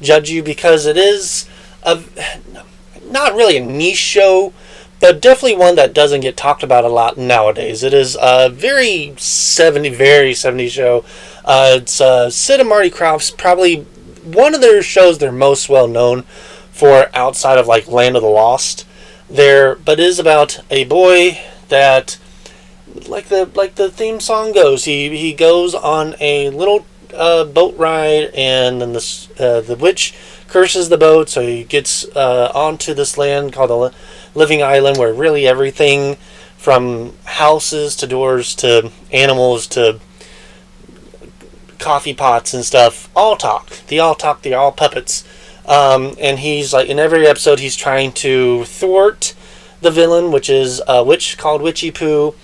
judge you, because it is not really a niche show, but definitely one that doesn't get talked about a lot nowadays. It is a very 70s show. It's Sid and Marty Krofft's probably one of their shows they're most well known for outside of like Land of the Lost. But it is about a boy that, like the theme song goes, he goes on a little boat ride, and then the witch curses the boat, so he gets onto this land called the Living Island, where really everything from houses to doors to animals to coffee pots and stuff all talk. They're all puppets. And he's like, in every episode he's trying to thwart the villain, which is a witch called Witchy Poo,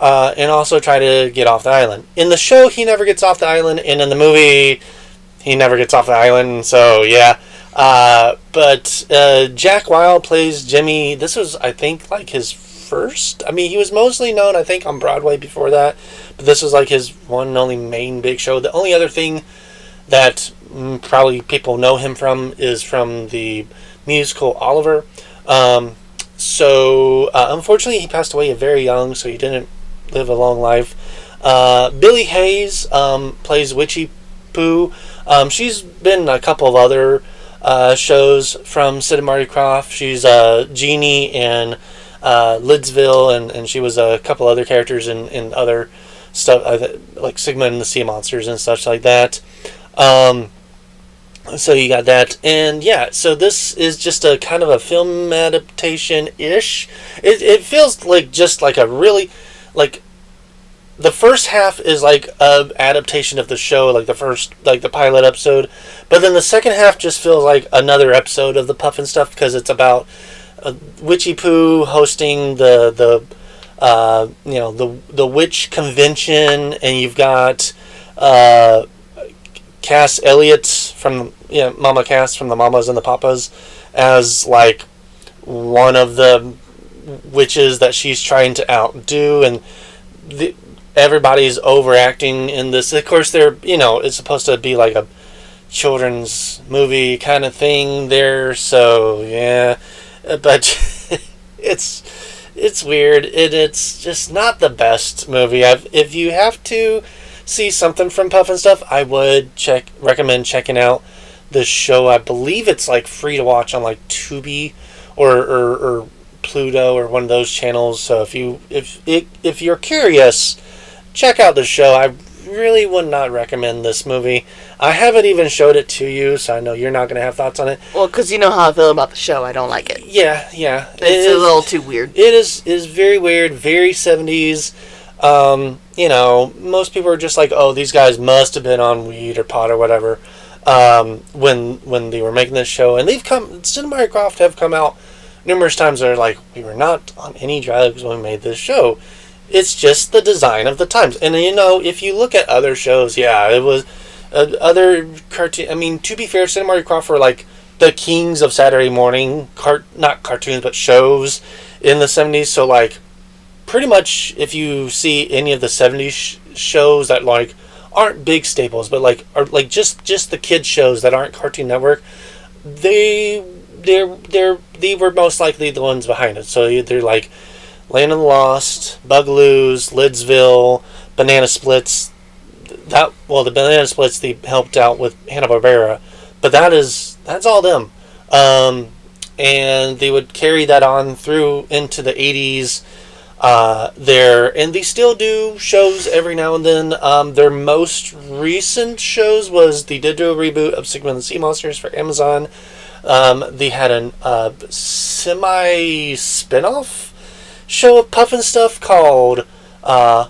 and also try to get off the island. In the show he never gets off the island, and in the movie he never gets off the island, so yeah. But Jack Wild plays Jimmy. This was, I think, like his first. I mean, he was mostly known, I think, on Broadway before that, but this was like his one and only main big show. The only other thing that probably people know him from is from the musical Oliver. Unfortunately, he passed away very young, so he didn't live a long life. Billy Hayes plays Witchy Poo. She's been in a couple of other shows from Sid and Marty Krofft. She's Jeannie in Lidsville, and she was a couple other characters in other stuff, like Sigmund and the Sea Monsters and such like that. So you got that, and yeah, so this is just a kind of a film adaptation-ish. It feels like just like a really, like, the first half is like a adaptation of the show, like the pilot episode, but then the second half just feels like another episode of the Puffin Stuff, because it's about Witchy Poo hosting the witch convention, and you've got Cass Elliot from Mama Cass from the Mamas and the Papas as like one of the witches that she's trying to outdo, and everybody's overacting in this. Of course, it's supposed to be like a children's movie kind of thing there, so yeah, but it's weird. It's just not the best movie. If you have to see something from Puffin Stuff, I would recommend checking out the show. I believe it's like free to watch on like Tubi or Pluto or one of those channels. So if you're curious, check out the show. I really would not recommend this movie. I haven't even showed it to you, so I know you're not going to have thoughts on it. Well, because you know how I feel about the show. I don't like it. Yeah. It's a little too weird. It is very weird, very 70s. Most people are just like, oh, these guys must have been on weed or pot or whatever when they were making this show. And Sid and Marty Krofft have come out numerous times. They're like, we were not on any drugs when we made this show. It's just the design of the times. And if you look at other shows, yeah, it was other cartoon. I mean, to be fair, Sid and Marty Krofft were like the kings of Saturday morning not cartoons but shows in the 70s. So like, pretty much if you see any of the 70s shows that like aren't big staples, but like are like just the kids shows that aren't Cartoon Network, they were most likely the ones behind it. So they're like Land of the Lost, Bugaloos, Lidsville, Banana Splits. The Banana Splits they helped out with Hanna-Barbera, but that's all them. And they would carry that on through into the 80s. And they still do shows every now and then. Their most recent shows was they did do a reboot of Sigmund and the Sea Monsters for Amazon. They had a semi spin-off show of Puffin Stuff called I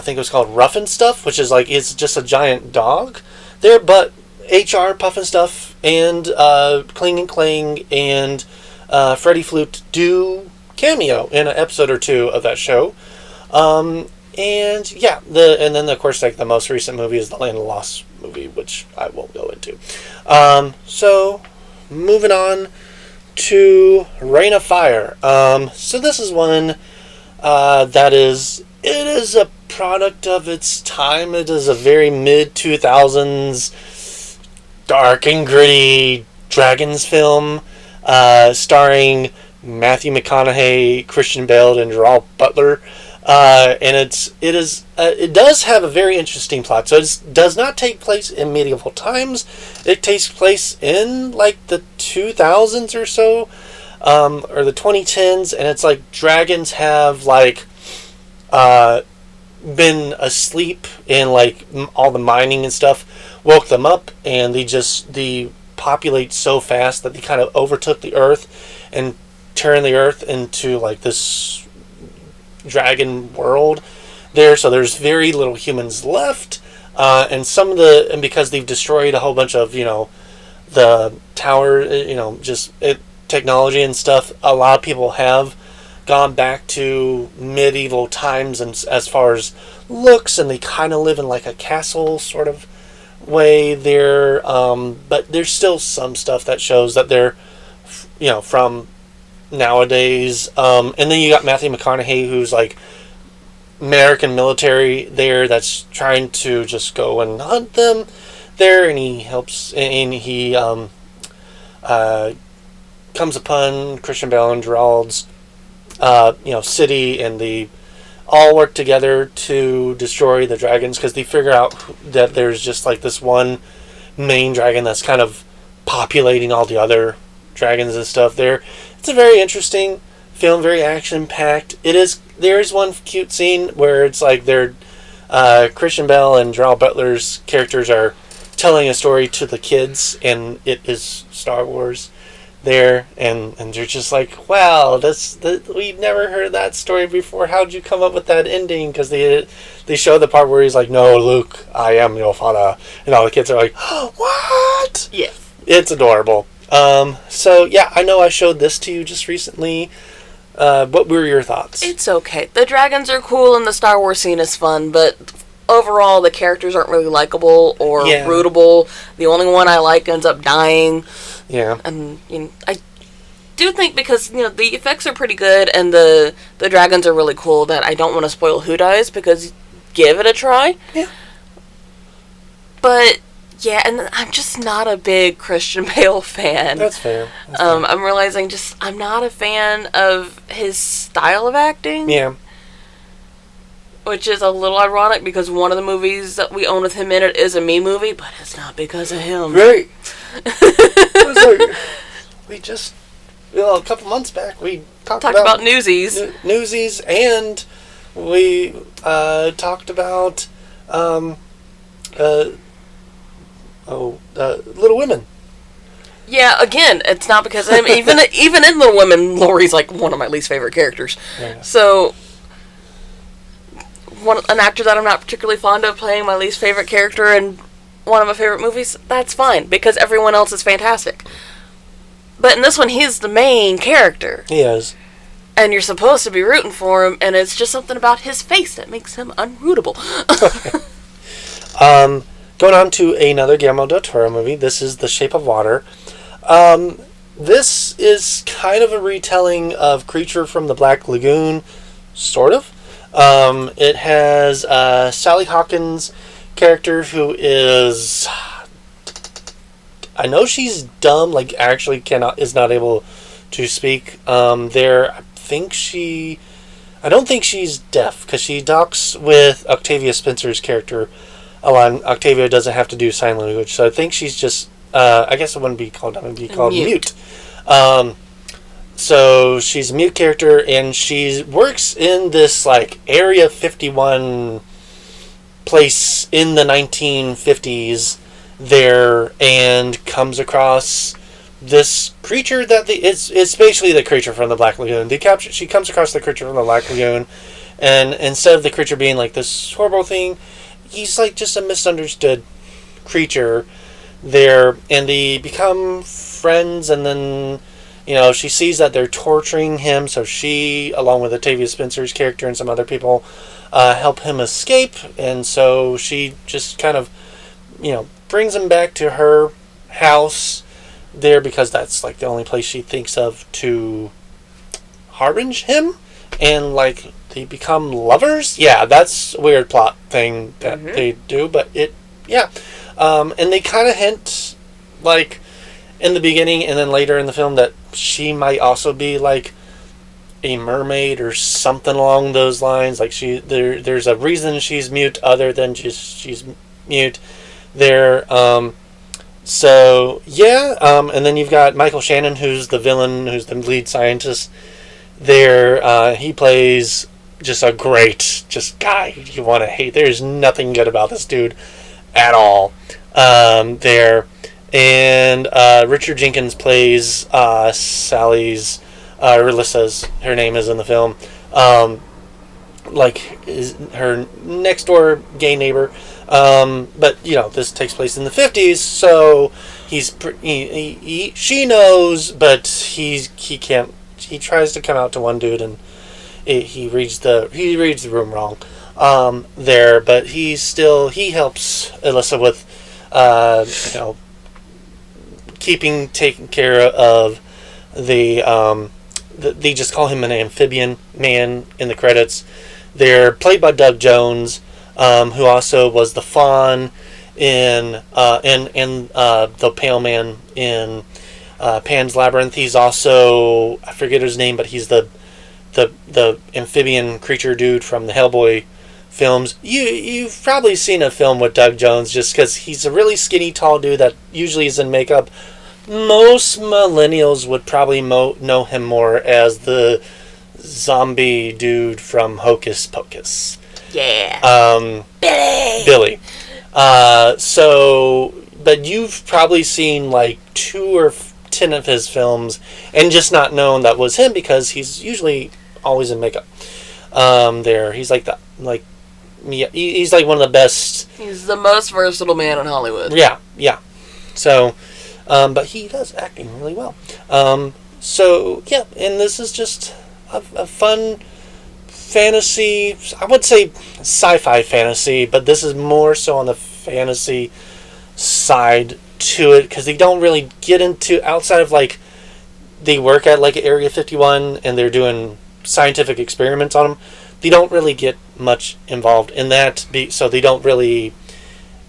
think it was called Ruffin Stuff, which is like it's just a giant dog there, but HR Puffin Stuff and Kling and Clang and Freddie Flute do cameo in an episode or two of that show. And yeah, and then of course like the most recent movie is the Land of the Lost movie, which I won't go into. So moving on to Reign of Fire. So this is one it is a product of its time. It is a very mid 2000s dark and gritty dragons film, starring Matthew McConaughey, Christian Bale, and Gerard Butler. And it does have a very interesting plot. So it does not take place in medieval times. It takes place in like the 2000s or so, or the 2010s, and it's like dragons have like been asleep in like all the mining and stuff, woke them up, and they populate so fast that they kind of overtook the earth and turned the earth into like this dragon world there. So there's very little humans left, and because they've destroyed a whole bunch of the tower, technology and stuff. A lot of people have gone back to medieval times, and as far as looks, and they kind of live in like a castle sort of way there. But there's still some stuff that shows that they're from nowadays. And then you got Matthew McConaughey, who's like American military there, that's trying to just go and hunt them there, and he helps, and he comes upon Christian Bale and Gerald's city, and they all work together to destroy the dragons, because they figure out that there's just like this one main dragon that's kind of populating all the other dragons and stuff there. It's a very interesting film, very action-packed. There is one cute scene where it's like Christian Bale and Gerald Butler's characters are telling a story to the kids, and it is Star Wars there, and they're just like, wow, we've never heard that story before. How'd you come up with that ending? Because they show the part where he's like, no, Luke, I am your father, and all the kids are like, oh, what? Yeah, it's adorable. So yeah, I know I showed this to you just recently. What were your thoughts? It's okay. The dragons are cool and the Star Wars scene is fun, but overall the characters aren't really likable or rootable. The only one I like ends up dying. Yeah. And I do think, because the effects are pretty good and the dragons are really cool, that I don't want to spoil who dies, because give it a try. Yeah. But yeah, and I'm just not a big Christian Bale fan. That's fair. I'm realizing I'm not a fan of his style of acting. Yeah. Which is a little ironic, because one of the movies that we own with him in it is a Me movie, but it's not because of him. Right. We just, a couple months back, we talked about Newsies. Newsies, and we talked about Little Women. Yeah, again, it's not because of him. Even in Little Women, Laurie's like one of my least favorite characters. Yeah. So, an actor that I'm not particularly fond of playing my least favorite character in one of my favorite movies, that's fine, because everyone else is fantastic. But in this one, he's the main character. He is. And you're supposed to be rooting for him, and it's just something about his face that makes him unrootable. Going on to another Guillermo del Toro movie. This is The Shape of Water. This is kind of a retelling of Creature from the Black Lagoon, sort of. It has Sally Hawkins' character, who is, I know she's dumb, like actually is not able to speak. I don't think she's deaf, because she talks with Octavia Spencer's character a lot. Octavia doesn't have to do sign language, so I think she's just, I guess it wouldn't be called dumb, it would be called mute. So she's a mute character, and she works in this like Area 51 place in the 1950s there, and comes across this creature that it's basically the creature from the Black Lagoon. She comes across the creature from the Black Lagoon, and instead of the creature being like this horrible thing, he's like just a misunderstood creature and they become friends, and then she sees that they're torturing him, so she, along with Octavia Spencer's character and some other people, help him escape, and so she just kind of brings him back to her house there, because that's like the only place she thinks of to harbinge him, and like they become lovers. Yeah, that's a weird plot thing that they do, but and they kind of hint, like in the beginning and then later in the film, that she might also be like a mermaid or something along those lines. Like there's a reason she's mute other than just she's mute there. And then you've got Michael Shannon, who's the villain, who's the lead scientist there. He plays just a great guy you want to hate. There's nothing good about this dude at all there. And Richard Jenkins plays Sally's, Relissa's, her name is in the film, is her next door gay neighbor. But this takes place in the 50s, so she knows, but he can't. He tries to come out to one dude, and he reads the room wrong there. But he helps Alyssa with taking care of they just call him an amphibian man in the credits. They're played by Doug Jones, who also was the Fawn in the Pale Man in Pan's Labyrinth. He's also, I forget his name, but he's the amphibian creature dude from the Hellboy films. You've probably seen a film with Doug Jones just because he's a really skinny, tall dude that usually is in makeup. Most millennials would probably know him more as the zombie dude from Hocus Pocus. Yeah. Billy. But you've probably seen like 2 or 10 of his films and just not known that was him, because he's usually always in makeup. He's he's like one of the best. He's the most versatile man in Hollywood. Yeah. So, but he does acting really well. And this is just a fun fantasy. I would say sci-fi fantasy, but this is more so on the fantasy side to it, because they don't really get into, outside of like they work at like Area 51 and they're doing scientific experiments on them. They don't really get much involved in that, so they don't really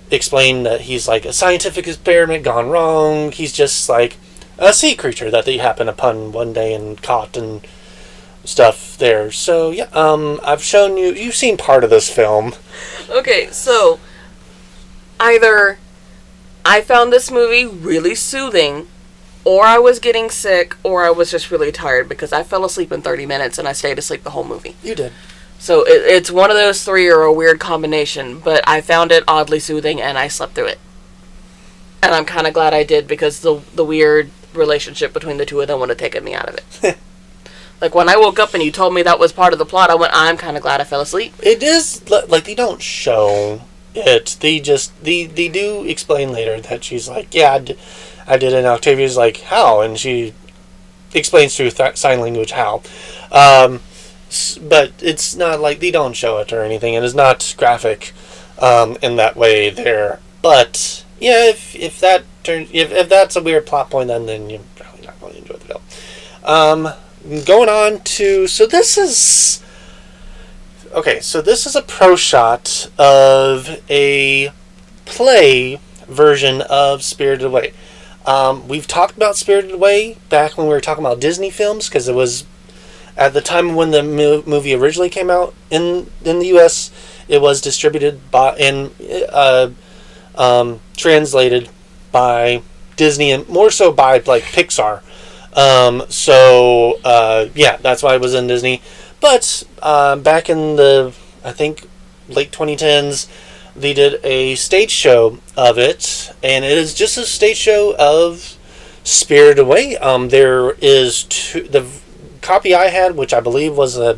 explain that he's like a scientific experiment gone wrong. He's just like a sea creature that they happen upon one day and caught and stuff there. So I've shown you've seen part of this film. Okay, so either I found this movie really soothing, or I was getting sick, or I was just really tired, because I fell asleep in 30 minutes and I stayed asleep the whole movie. You did. So it's one of those 3 or a weird combination, but I found it oddly soothing and I slept through it. And I'm kind of glad I did, because the weird relationship between the two of them would have taken me out of it. Like when I woke up and you told me that was part of the plot, I went, I'm kind of glad I fell asleep. It is, like, they don't show it. They do explain later that she's like, yeah, I did it, and Octavia's like, how? And she explains through sign language how. But it's not like they don't show it or anything, and it's not graphic in that way there. But yeah, if that's a weird plot point, then you're probably not going to enjoy the film. Going on to, this is a pro shot of a play version of Spirited Away. We've talked about Spirited Away back when we were talking about Disney films, because it was at the time when the movie originally came out in the U.S. It was distributed by and translated by Disney, and more so by like Pixar. That's why it was in Disney. But back in the, I think, late 2010s, they did a stage show of it, and it is just a stage show of Spirited Away. There is the copy I had, which I believe was a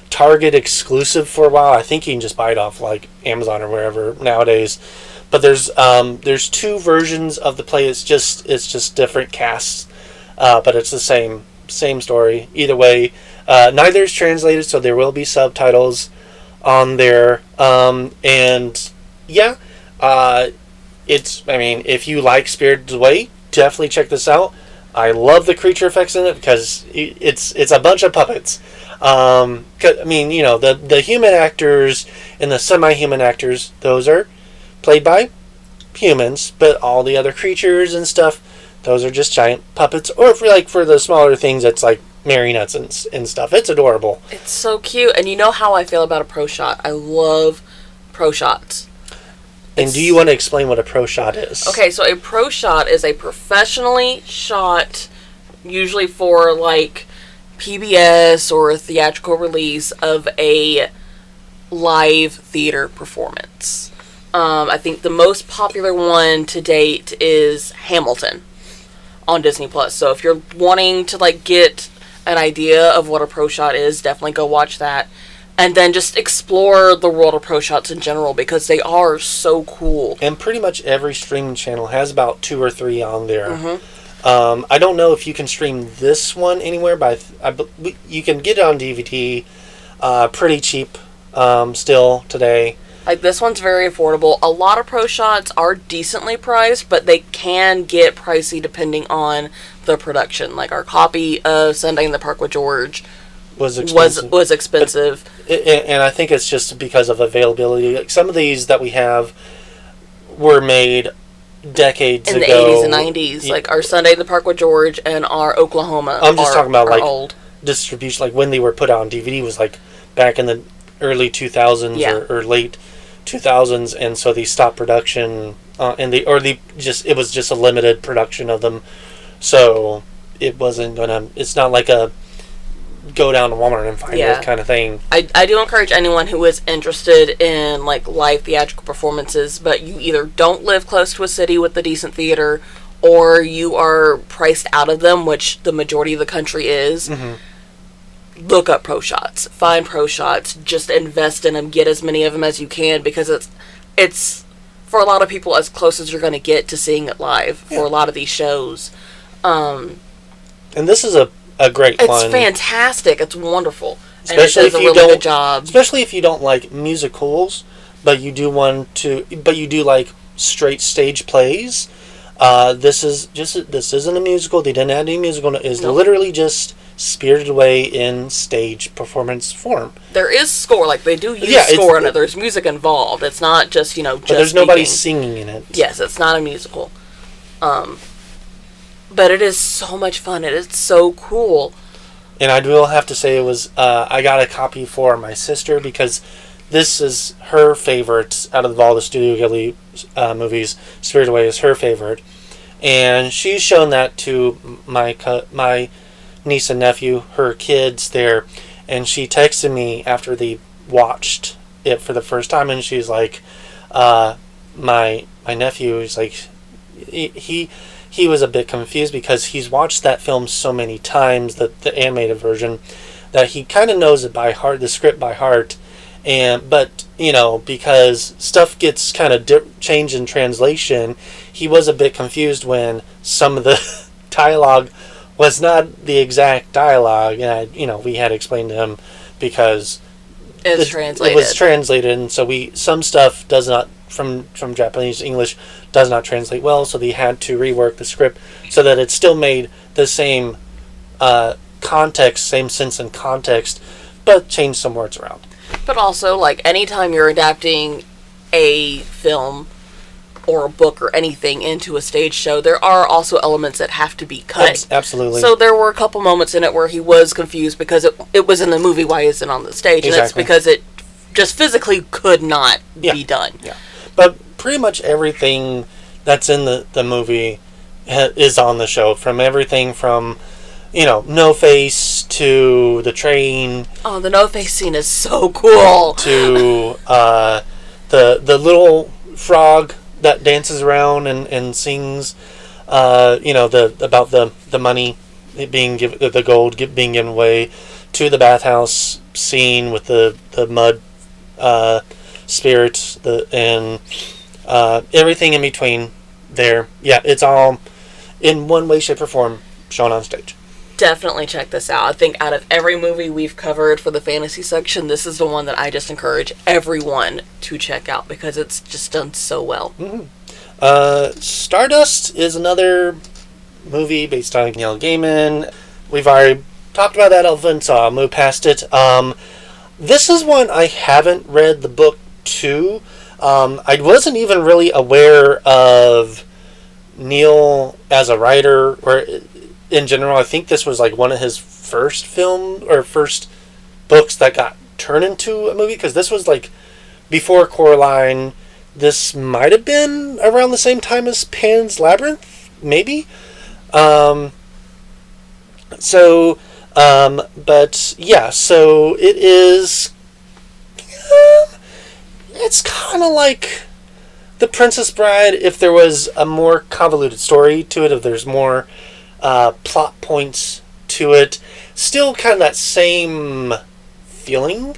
Target exclusive for a while. I think you can just buy it off like Amazon or wherever nowadays. But there's two versions of the play. It's just different casts, but it's the same story. Either way, neither is translated, so there will be subtitles on there. And yeah, if you like Spirited Away, definitely check this out. I love the creature effects in it because it's a bunch of puppets. The human actors and the semi-human actors, those are played by humans, but all the other creatures and stuff, those are just giant puppets. Or for the smaller things, it's like marionettes and stuff. It's adorable. It's so cute. And you know how I feel about a pro shot. I love pro shots. And do you want to explain what a pro shot is? Okay, so a pro shot is a professionally shot, usually for like PBS or a theatrical release of a live theater performance. I think the most popular one to date is Hamilton on Disney Plus. So if you're wanting to get an idea of what a pro shot is, definitely go watch that. And then just explore the world of pro shots in general because they are so cool. And pretty much every streaming channel has about 2 or 3 on there. Mm-hmm. I don't know if you can stream this one anywhere, but you can get it on DVD pretty cheap still today. This one's very affordable. A lot of pro shots are decently priced, but they can get pricey depending on the production. Like our copy of Sunday in the Park with George was expensive. And I think it's just because of availability. Like some of these that we have were made decades ago. In the 80s and 90s. Yeah. Like our Sunday in the Park with George and our Oklahoma. I'm just talking about old distribution. Like when they were put out on DVD was like back in the early 2000s or late 2000s, and so they stopped production it was just a limited production of them. So it's not like a go down to Walmart and find it kind of thing. I do encourage anyone who is interested in live theatrical performances, but you either don't live close to a city with a decent theater, or you are priced out of them, which the majority of the country is. Mm-hmm. Look up pro shots. Find pro shots. Just invest in them. Get as many of them as you can because it's for a lot of people as close as you're going to get to seeing it live for a lot of these shows. And this is a great one. It's fantastic. It's wonderful. Especially and it does a really good job. Especially if you don't like musicals, but you do like straight stage plays. This isn't a musical. They didn't add any musical. It's literally just Spirited Away in stage performance form. There is score, they do use score in it. There's music involved. It's not just just. But there's nobody singing in it. Yes, it's not a musical. But it is so much fun. It is so cool. And I will have to say it was. I got a copy for my sister because this is her favorite out of all the Studio Ghibli movies. Spirited Away is her favorite, and she's shown that to my niece and nephew, her kids there, and she texted me after they watched it for the first time, and she's like, my nephew is like, he was a bit confused because he's watched that film so many times, the animated version, that he kind of knows it by heart, the script by heart, but because stuff gets kind of changed in translation, he was a bit confused when some of the dialogue was not the exact dialogue, and we had explained to him because it was translated, and so some stuff does not from Japanese to English does not translate well, so they had to rework the script so that it still made the same context, same sense and context, but changed some words around. But also, anytime you're adapting a film or a book or anything into a stage show, there are also elements that have to be cut. Absolutely. So there were a couple moments in it where he was confused because it was in the movie, why is it on the stage? Exactly. And it's because it just physically could not be done. Yeah. But pretty much everything that's in the movie is on the show, from everything from No Face to the train. Oh, the No Face scene is so cool. To the little frog that dances around and sings, about the money being given, the gold being given away, to the bathhouse scene with the mud spirits, and everything in between there. Yeah, it's all in one way, shape, or form shown on stage. Definitely check this out. I think out of every movie we've covered for the fantasy section, this is the one that I just encourage everyone to check out because it's just done so well. Stardust is another movie based on Neil Gaiman. We've already talked about that elephant, so I'll move past it. This is one I haven't read the book to. I wasn't even really aware of Neil as a writer, or in general. I think this was like one of his first books that got turned into a movie, because this was like before Coraline. This might have been around the same time as Pan's Labyrinth, maybe. But yeah, so it is. It's kind of like The Princess Bride if there was a more convoluted story to it, if there's more plot points to it. Still kind of that same feeling.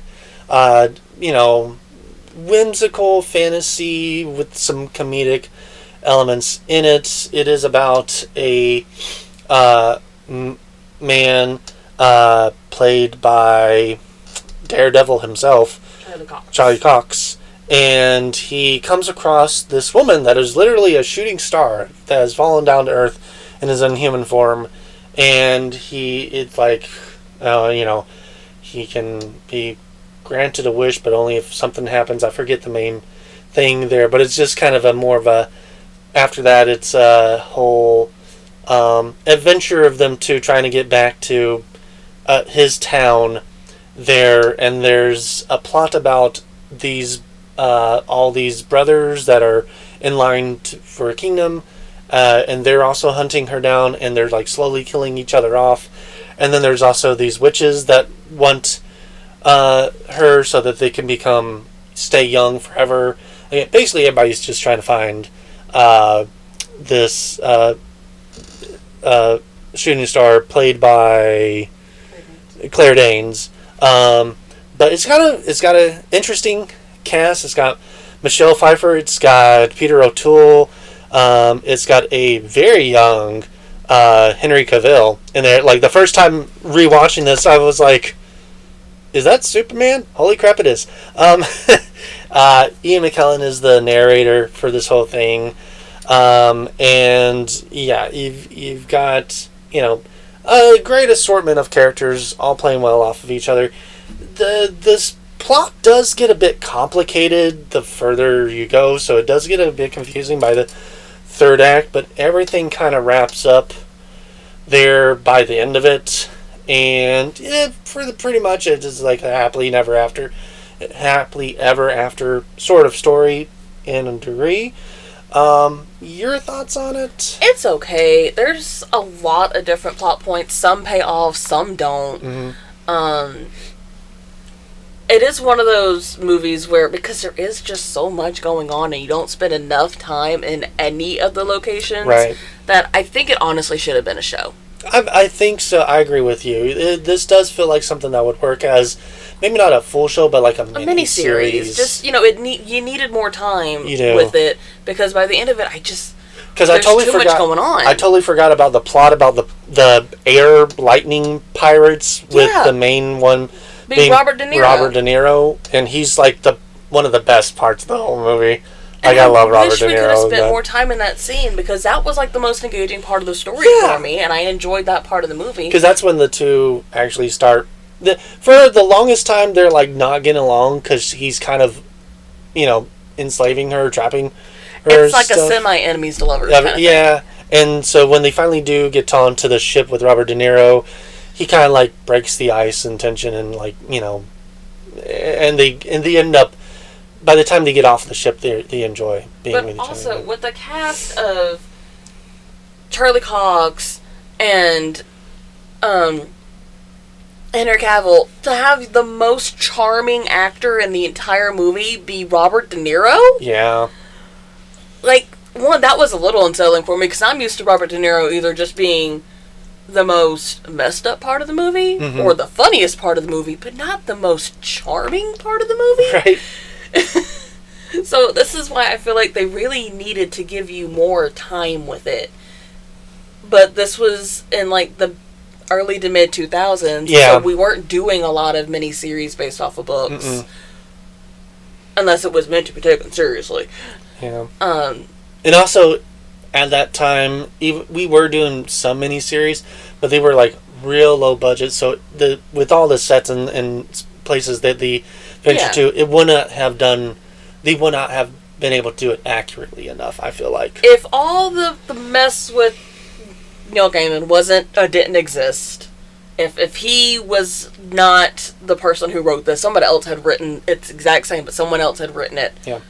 Whimsical fantasy with some comedic elements in it. It is about a man played by Daredevil himself, Charlie Cox. And he comes across this woman that is literally a shooting star that has fallen down to Earth in his inhuman form. And he can be granted a wish, but only if something happens. I forget the main thing there, but it's just kind of after that, it's a whole adventure of them two trying to get back to his town there. And there's a plot about all these brothers that are in line for a kingdom, and they're also hunting her down, and they're like slowly killing each other off. And then there's also these witches that want her so that they can stay young forever. And basically, everybody's just trying to find this shooting star played by Claire Danes. But it's got an interesting cast. It's got Michelle Pfeiffer. It's got Peter O'Toole. It's got a very young Henry Cavill in there. Like, the first time rewatching this, I was like, is that Superman? Holy crap, it is. Ian McKellen is the narrator for this whole thing. And yeah, you've got, a great assortment of characters all playing well off of each other. This plot does get a bit complicated the further you go, so it does get a bit confusing by the third act, but everything kind of wraps up there by the end of it. And pretty much it is like a happily ever after sort of story in a degree. Your thoughts on it? It's okay. There's a lot of different plot points. Some pay off, some don't. Mm-hmm. It is one of those movies where, because there is just so much going on and you don't spend enough time in any of the locations, right, that I think it honestly should have been a show. I think so. I agree with you. This does feel like something that would work as maybe not a full show, but like a mini series. Just you needed more time with it, because by the end of it, there's too much going on. I totally forgot about the plot about the air lightning pirates with the main one being Robert De Niro, and he's like one of the best parts of the whole movie. Like, I love Robert De Niro. We could have spent more time in that scene, because that was like the most engaging part of the story for me, and I enjoyed that part of the movie. Because that's when the two actually start. For the longest time, they're like not getting along because he's kind of, enslaving her, trapping her. It's like a semi-enemies to lovers kind of thing. And so when they finally do get onto the ship with Robert De Niro, he kind of like breaks the ice and tension, and like and they end up. By the time they get off the ship, they enjoy being with each other. But also, with the cast of Charlie Cox and Henry Cavill, to have the most charming actor in the entire movie be Robert De Niro? Yeah. Like, one, that was a little unsettling for me, because I'm used to Robert De Niro either just being the most messed up part of the movie, mm-hmm, or the funniest part of the movie, but not the most charming part of the movie. Right. So this is why I feel like they really needed to give you more time with it. But this was in like the early to mid 2000s, so we weren't doing a lot of miniseries based off of books. Mm-mm. Unless it was meant to be taken seriously. Yeah. And also, at that time, we were doing some miniseries, but they were like real low budget. So with all the sets and places that they ventured to, it would not have done. They would not have been able to do it accurately enough. I feel like if all the mess with Neil Gaiman didn't exist. If he was not the person who wrote this, somebody else had written it's exact same, but someone else had written it. Yeah.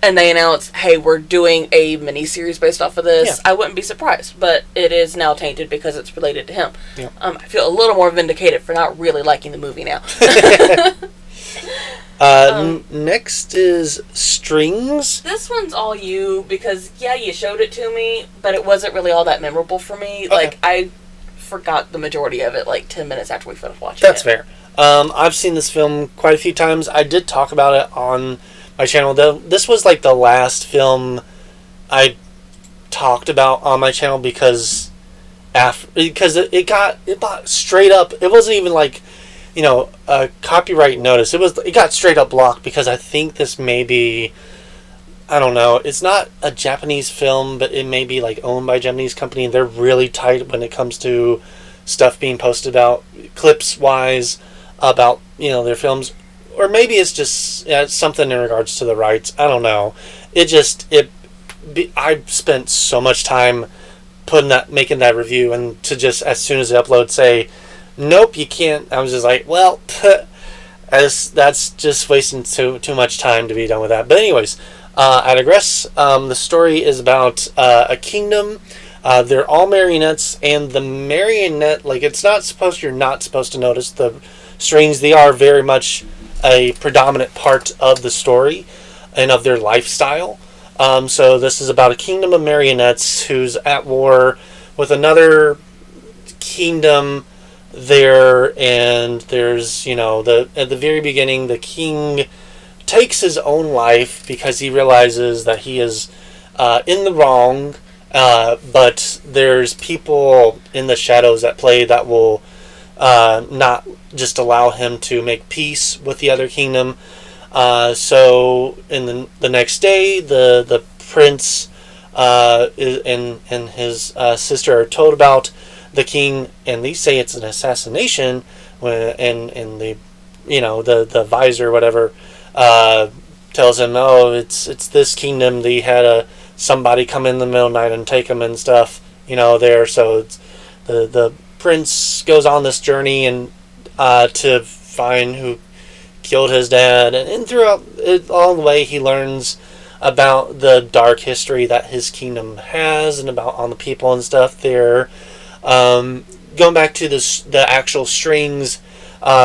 And they announced, hey, we're doing a miniseries based off of this. Yeah. I wouldn't be surprised, but it is now tainted because it's related to him. Yeah. I feel a little more vindicated for not really liking the movie now. Next is Strings. This one's all you because, you showed it to me, but it wasn't really all that memorable for me. Okay. Like, I forgot the majority of it like 10 minutes after we finished watching That's fair. I've seen this film quite a few times. I did talk about it on my channel. This was like the last film I talked about on my channel because it got straight up. It wasn't even like, a copyright notice. It got straight up blocked because I think this may be, I don't know, it's not a Japanese film, but it may be like owned by a Japanese company, and they're really tight when it comes to stuff being posted about clips wise about their films, or maybe it's just something in regards to the rights. I don't know. I spent so much time making that review, and to just as soon as it uploads say, nope, you can't. I was just like, well, that's just wasting too much time to be done with that. But anyways. I digress. The story is about a kingdom. They're all marionettes, and the marionette, you're not supposed to notice the strings. They are very much a predominant part of the story and of their lifestyle. So this is about a kingdom of marionettes who's at war with another kingdom there, and there's, at the very beginning, the king takes his own life because he realizes that he is in the wrong, but there's people in the shadows at play that will not just allow him to make peace with the other kingdom. So in the next day, the prince and his sister are told about the king, and they say it's an assassination, and the visor, whatever, tells him, oh, it's this kingdom. They had somebody come in the middle of the night and take him and stuff, there. So it's, the prince goes on this journey and to find who killed his dad, and throughout it, all the way he learns about the dark history that his kingdom has and about on the people and stuff there. Going back to the actual strings,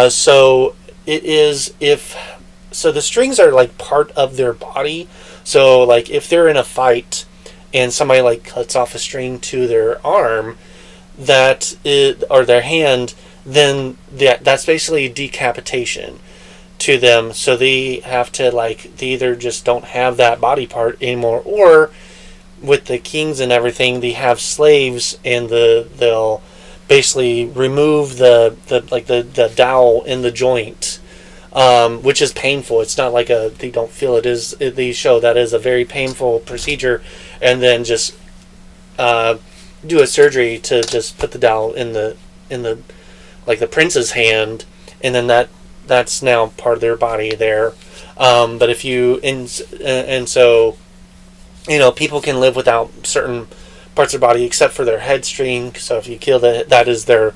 so it is So the strings are like part of their body. So like if they're in a fight and somebody like cuts off a string to their arm, or their hand, then that's basically decapitation to them. So they have to they either just don't have that body part anymore, or with the kings and everything, they have slaves, and they'll basically remove the dowel in the joint. Which is painful. It's not like they don't feel it is. They show that is a very painful procedure, and then just do a surgery to just put the dowel in the the prince's hand, and then that's now part of their body there. But if you and so people can live without certain parts of their body except for their head string. So if you kill that is their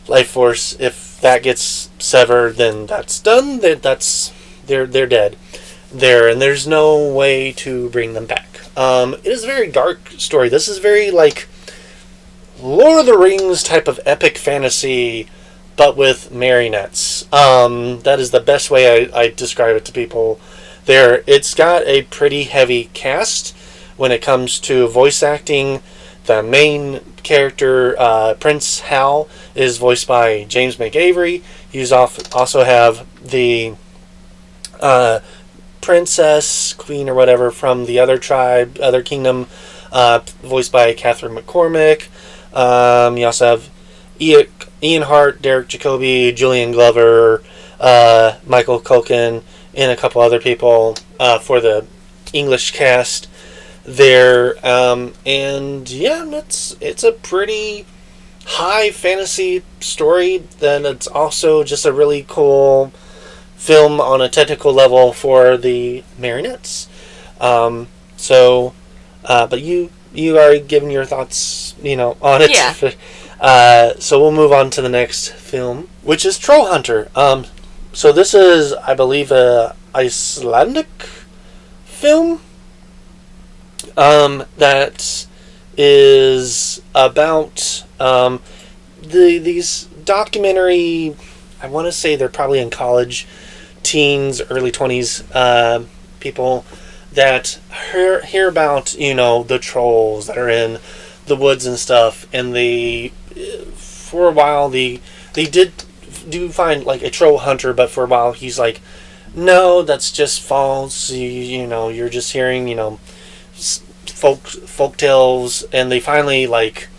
life force. If that gets severed, then that's done. They're dead there, and there's no way to bring them back. It is a very dark story. This is very Lord of the Rings type of epic fantasy, but with marionettes. That is the best way I describe it to people there. It's got a pretty heavy cast when it comes to voice acting. The main character, Prince Hal, is voiced by James McAvery. You also have the princess, queen or whatever from the other tribe, other kingdom, voiced by Catherine McCormick. You also have Ian Hart, Derek Jacobi, Julian Glover, Michael Culkin, and a couple other people for the English cast there. And yeah, it's a pretty high fantasy story. Then it's also just a really cool film on a technical level for the marionettes. But you are giving your thoughts, on it. Yeah. So we'll move on to the next film, which is Troll Hunter. So this is, I believe, a Icelandic film that is about these documentary. I want to say they're probably in college, teens, early 20s people that hear about the trolls that are in the woods and stuff, and for a while do find like a troll hunter, but for a while he's like, no, that's just false. You're just hearing folk tales, and they finally like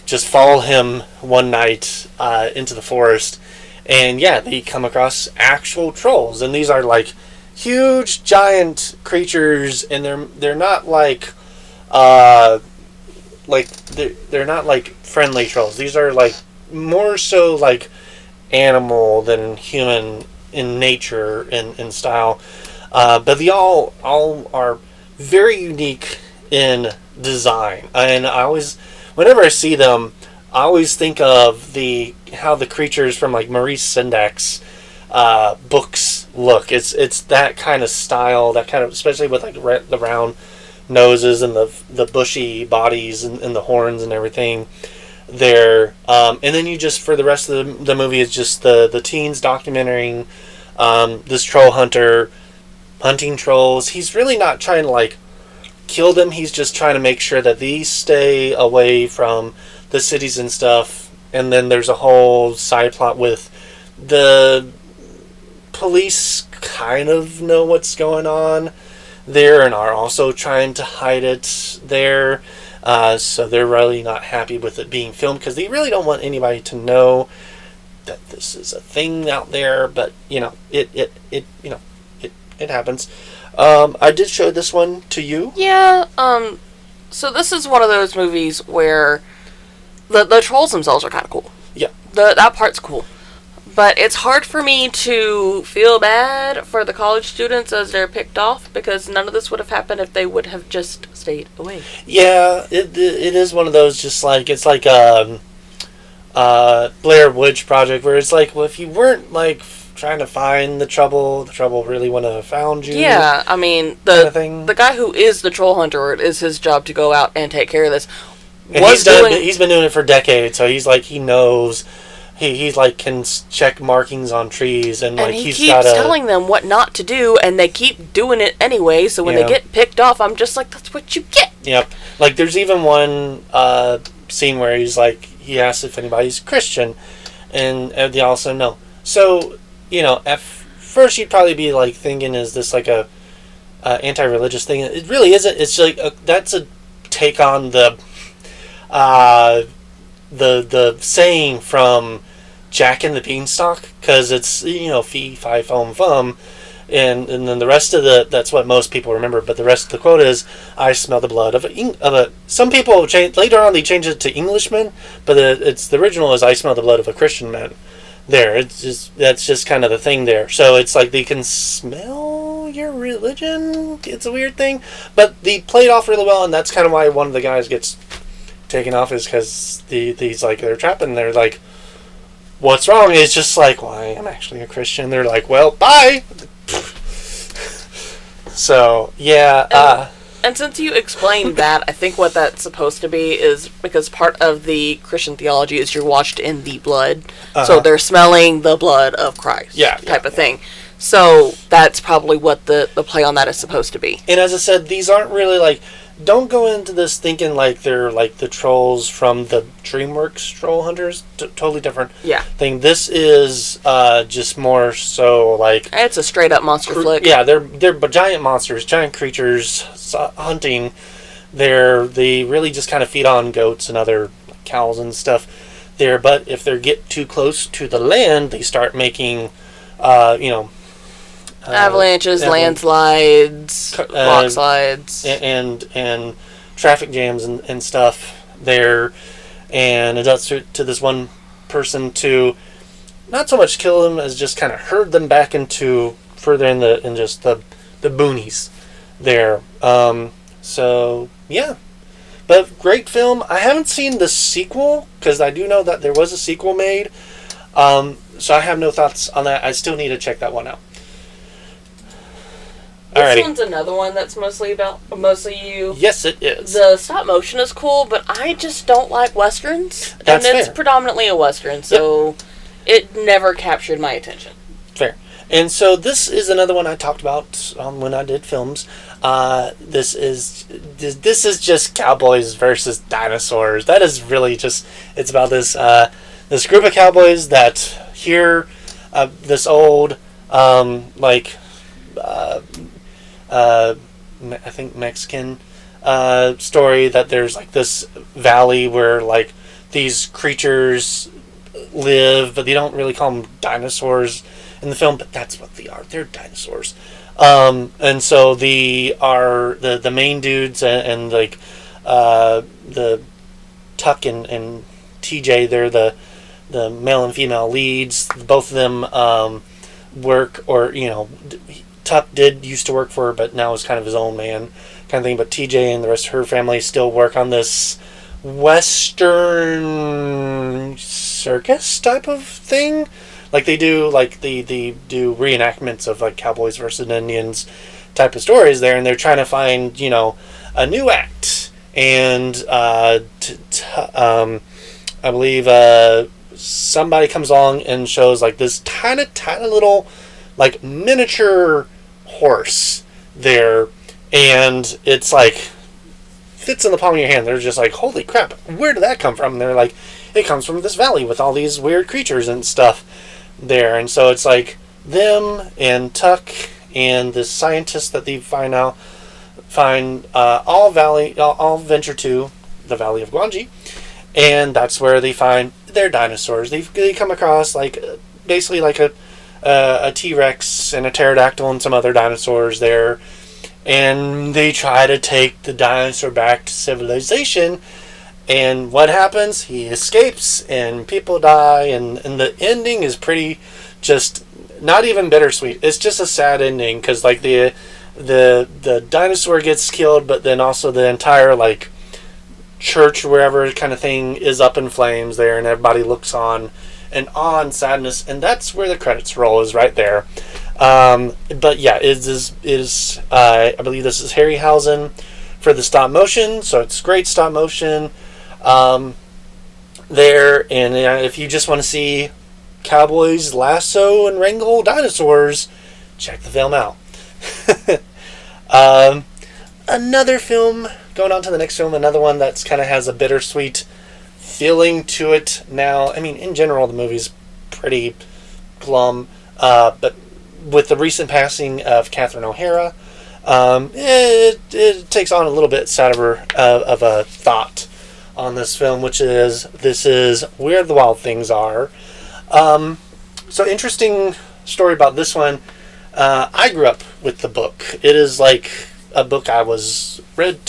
just follow him one night into the forest, and yeah, they come across actual trolls, and these are like huge giant creatures, and they're not like they're not like friendly trolls. These are like more so like animal than human in nature and style, but they all are very unique in design. And whenever I see them, I always think of how the creatures from like Maurice Sendak's books look. It's that kind of style, that kind of, especially with like the round noses and the bushy bodies and the horns and everything there. And then you just, for the rest of the movie, is just the teens documenting this troll hunter hunting trolls. He's really not trying to like kill them. He's just trying to make sure that these stay away from the cities and stuff. And then there's a whole side plot with the police kind of know what's going on there and are also trying to hide it there. So they're really not happy with it being filmed because they really don't want anybody to know that this is a thing out there. But it happens. I did show this one to you. Yeah. So this is one of those movies where the trolls themselves are kind of cool. Yeah. That part's cool. But it's hard for me to feel bad for the college students as they're picked off, because none of this would have happened if they would have just stayed away. Yeah, it is one of those, just like, it's like Blair Witch Project, where it's like, well, if you weren't like trying to find the trouble really wouldn't have found you. Yeah, I mean, the guy who is the troll hunter, it is his job to go out and take care of this. And he's been doing it for decades, so he's like, he knows. He's like can check markings on trees, and like he keeps telling them what not to do, and they keep doing it anyway. So when they get picked off, I'm just like, that's what you get. Yep. Like there's even one scene where he's like, he asks if anybody's Christian, and they also know. So at first you'd probably be like thinking, is this like a anti-religious thing? It really isn't. It's like that's a take on the saying from Jack and the Beanstalk, because it's fee fi fum fum, and then the rest of that's what most people remember, but the rest of the quote is, I smell the blood of a some people later on they changed it to Englishman, but the original is, I smell the blood of a Christian man. That's just kind of the thing there. So it's like they can smell your religion. It's a weird thing, but they played off really well, and that's kind of why one of the guys gets taken off, is because these like, they're trapped, and they're like, what's wrong? It's just like, well, I am actually a Christian. They're like, well, bye. So yeah. And since you explained that, I think what that's supposed to be is because part of the Christian theology is you're washed in the blood, so they're smelling the blood of Christ, type of thing. So that's probably what the play on that is supposed to be. And as I said, these aren't really like, don't go into this thinking like they're like the trolls from the DreamWorks Troll Hunters. Totally different thing. This is just more so like it's a straight up monster flick. Yeah, they're giant monsters, giant creatures hunting. They really just kind of feed on goats and other cows and stuff there. But if they get too close to the land, they start making, avalanches, landslides, rock slides, and traffic jams and stuff there. And it does to this one person to not so much kill them as just kind of herd them back into further in just the boonies there. So yeah, but great film. I haven't seen the sequel because I do know that there was a sequel made. So I have no thoughts on that. I still need to check that one out. This one's another one that's mostly you. Yes, it is. The stop motion is cool, but I just don't like westerns. That's and it's fair. Predominantly a western, so it never captured my attention. Fair. And so this is another one I talked about when I did films. This is just cowboys versus dinosaurs. That is really just, it's about this group of cowboys that hear this old I think Mexican story that there's like this valley where like these creatures live, but they don't really call them dinosaurs in the film, but that's what they are. They're dinosaurs. And so the main dudes and like the Tuck and TJ, they're the male and female leads. Both of them work, or Tuck used to work for her, but now is kind of his own man kind of thing. But TJ and the rest of her family still work on this Western circus type of thing. Like they do reenactments of like cowboys versus Indians type of stories there, and they're trying to find a new act. And I believe somebody comes along and shows like this tiny little like miniature horse there, and it's like fits in the palm of your hand. They're just like, holy crap, where did that come from? And they're like, it comes from this valley with all these weird creatures and stuff there. And so it's like them and Tuck and this scientist that they find all venture to the Valley of Guanji, and that's where they find their dinosaurs. They come across like basically like a T-Rex and a pterodactyl and some other dinosaurs there, and they try to take the dinosaur back to civilization. And what happens? He escapes, and people die, and the ending is pretty just not even bittersweet. It's just a sad ending because like the dinosaur gets killed, but then also the entire like church, wherever kind of thing, is up in flames there, and everybody looks on and awe and sadness, and that's where the credits roll, is right there. But yeah, it is I believe this is Harryhausen for the stop motion, so it's great stop motion there. And if you just want to see cowboys lasso and wrangle dinosaurs, check the film out. Another film, going on to the next film, another one that's kind of has a bittersweet feeling to it now. I mean, in general, the movie's pretty glum, but with the recent passing of Catherine O'Hara, it takes on a little bit sadder of a thought on this film, this is Where the Wild Things Are. So interesting story about this one. I grew up with the book. It is like a book I was read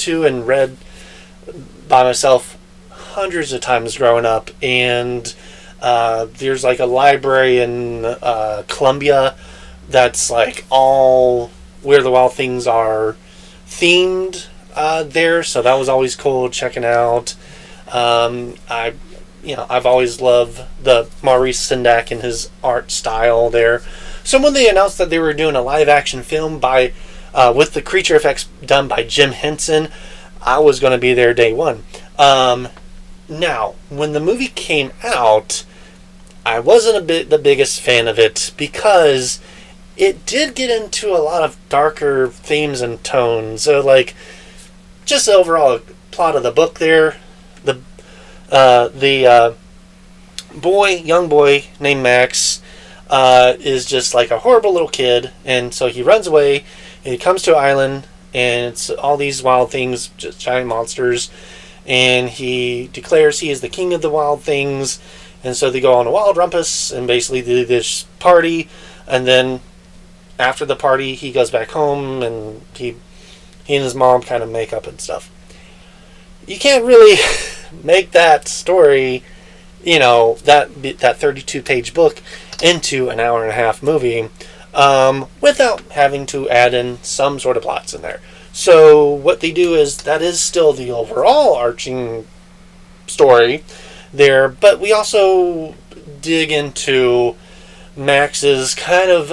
by myself hundreds of times growing up, and there's like a library in Columbia that's like all Where the Wild Things Are themed there, so that was always cool checking out. I've always loved the Maurice Sendak and his art style there. So when they announced that they were doing a live action film with the creature effects done by Jim Henson, I was going to be there day one. Now, when the movie came out, I wasn't the biggest fan of it because it did get into a lot of darker themes and tones. So, like, just the overall plot of the book there. The young boy named Max, is just like a horrible little kid, and so he runs away, and he comes to an island, and it's all these wild things, just giant monsters, and he declares he is the king of the wild things, and so they go on a wild rumpus, and basically do this party, and then after the party, he goes back home, and he and his mom kind of make up and stuff. You can't really make that story, that 32-page book into an hour and a half movie without having to add in some sort of plots in there. So what they do is, that is still the overall arching story there, but we also dig into Max's kind of...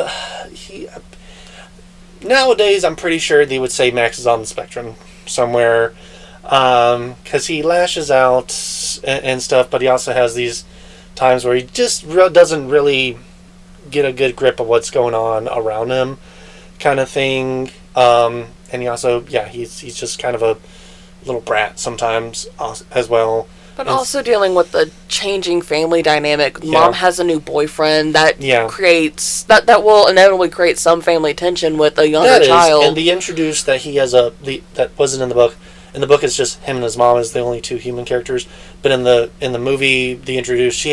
nowadays, I'm pretty sure they would say Max is on the spectrum somewhere, because he lashes out and stuff, but he also has these times where he just doesn't really get a good grip of what's going on around him, kind of thing. And he also, he's just kind of a little brat sometimes as well. But also dealing with the changing family dynamic. Yeah. Mom has a new boyfriend that creates that will inevitably create some family tension with a younger child. And they introduced that he has that wasn't in the book. In the book, it's just him and his mom as the only two human characters. But in the movie, they introduced he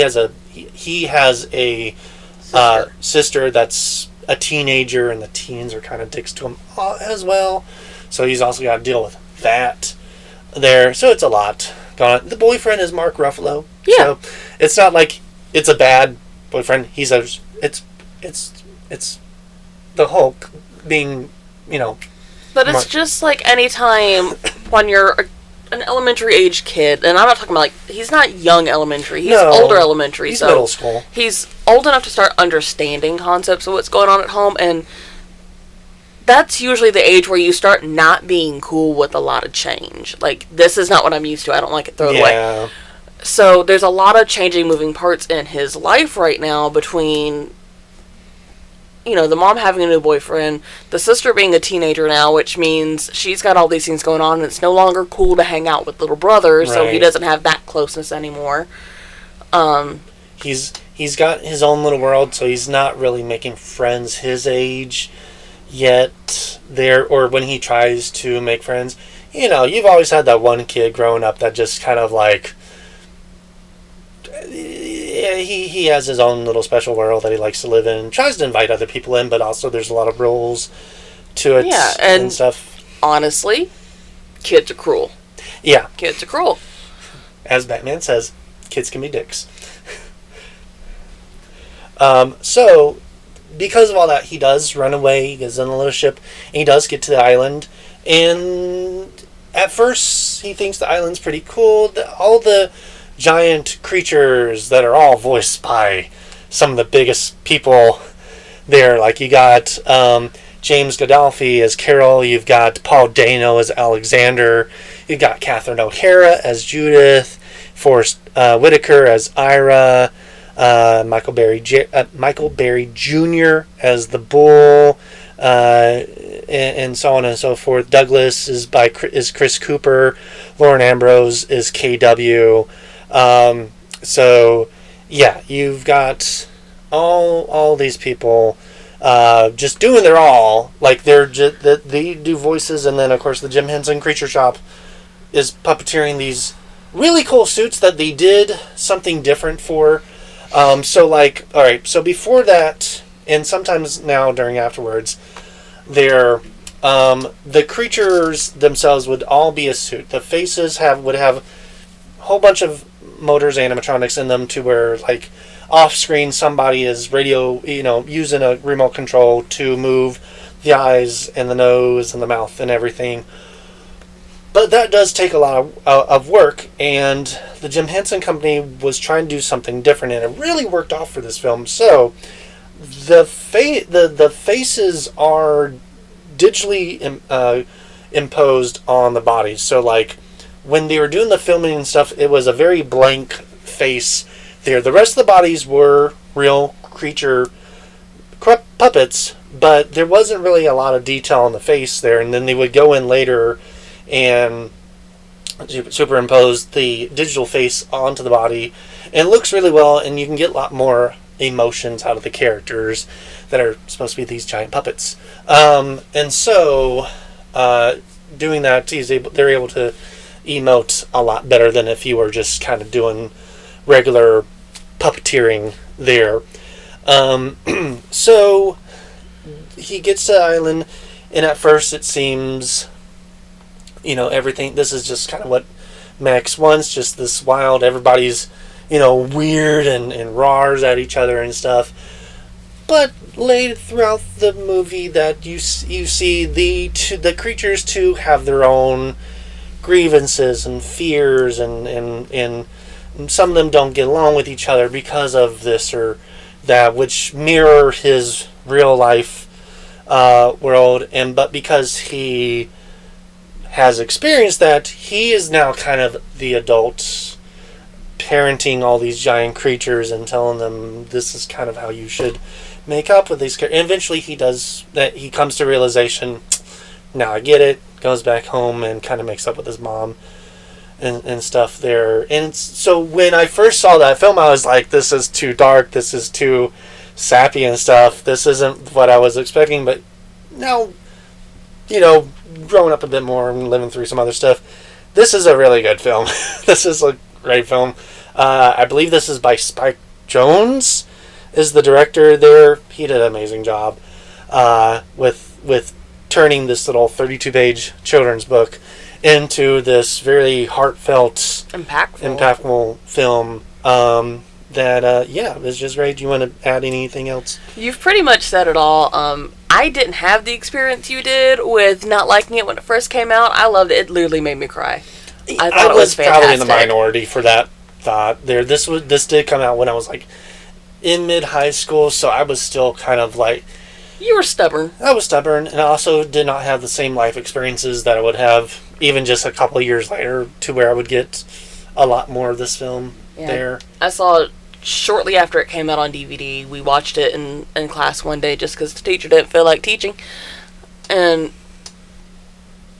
has a sister that's a teenager, and the teens are kind of dicks to him as well. So he's also got to deal with that there. So it's a lot going on. The boyfriend is Mark Ruffalo. Yeah. So it's not like it's a bad boyfriend. It's the Hulk being, But it's just like any time when you're an elementary age kid, and I'm not talking about he's not young elementary, he's older elementary. He's middle school. He's old enough to start understanding concepts of what's going on at home, and that's usually the age where you start not being cool with a lot of change. Like, this is not what I'm used to, I don't like it, throw it away. So there's a lot of changing moving parts in his life right now between... the mom having a new boyfriend, the sister being a teenager now, which means she's got all these things going on, and it's no longer cool to hang out with little brother, so he doesn't have that closeness anymore. He's got his own little world, so he's not really making friends his age yet there, or when he tries to make friends. You've always had that one kid growing up that just kind of like... He has his own little special world that he likes to live in. Tries to invite other people in, but also there's a lot of rules to it and stuff. Honestly, kids are cruel. Yeah. Kids are cruel. As Batman says, kids can be dicks. So, because of all that, he does run away. He gets on a little ship, and he does get to the island. And at first, he thinks the island's pretty cool. All the giant creatures that are all voiced by some of the biggest people there. Like, you got James Gandolfini as Carol, you've got Paul Dano as Alexander, you've got Catherine O'Hara as Judith, Forrest Whitaker as Ira, Michael Berry Jr. as the Bull, and so on and so forth. Douglas is Chris Cooper, Lauren Ambrose is KW. So yeah, you've got all these people just doing their all. Like, they do voices, and then of course the Jim Henson Creature Shop is puppeteering these really cool suits that they did something different for. So before that, and sometimes now during afterwards, the creatures themselves would all be a suit. The faces would have a whole bunch of motors, animatronics in them, to where, like, off screen somebody is using a remote control to move the eyes and the nose and the mouth and everything. But that does take a lot of work, and the Jim Henson Company was trying to do something different, and it really worked off for this film. So the faces are digitally imposed on the bodies. So, like, when they were doing the filming and stuff, it was a very blank face there. The rest of the bodies were real creature puppets, but there wasn't really a lot of detail on the face there. And then they would go in later and superimpose the digital face onto the body, and it looks really well, and you can get a lot more emotions out of the characters that are supposed to be these giant puppets. And so doing that, they're able to emote a lot better than if you were just kind of doing regular puppeteering there. So he gets to the island, and at first it seems, everything, this is just kind of what Max wants, just this wild, everybody's, weird and roars at each other and stuff. But later throughout the movie that you see the creatures too have their own grievances and fears, and some of them don't get along with each other because of this or that, which mirror his real life world. But because he has experienced that, he is now kind of the adult parenting all these giant creatures and telling them this is kind of how you should make up with these characters. And eventually he does that. He comes to realization, now I get it, goes back home and kind of makes up with his mom and stuff there. And so when I first saw that film, I was like, this is too dark, this is too sappy and stuff, this isn't what I was expecting. But now, growing up a bit more and living through some other stuff, this is a really good film. This is a great film. I believe this is by Spike Jonze is the director there. He did an amazing job with turning this little 32-page children's book into this very heartfelt, impactful film that was just great. Do you want to add anything else? You've pretty much said it all. I didn't have the experience you did with not liking it when it first came out. I loved it. It literally made me cry. I thought it was fantastic. Probably in the minority for that thought there. This did come out when I was like in mid-high school, so I was still kind of like... You were stubborn. I was stubborn, and I also did not have the same life experiences that I would have even just a couple of years later, to where I would get a lot more of this film there. I saw it shortly after it came out on DVD. We watched it in class one day just because the teacher didn't feel like teaching. And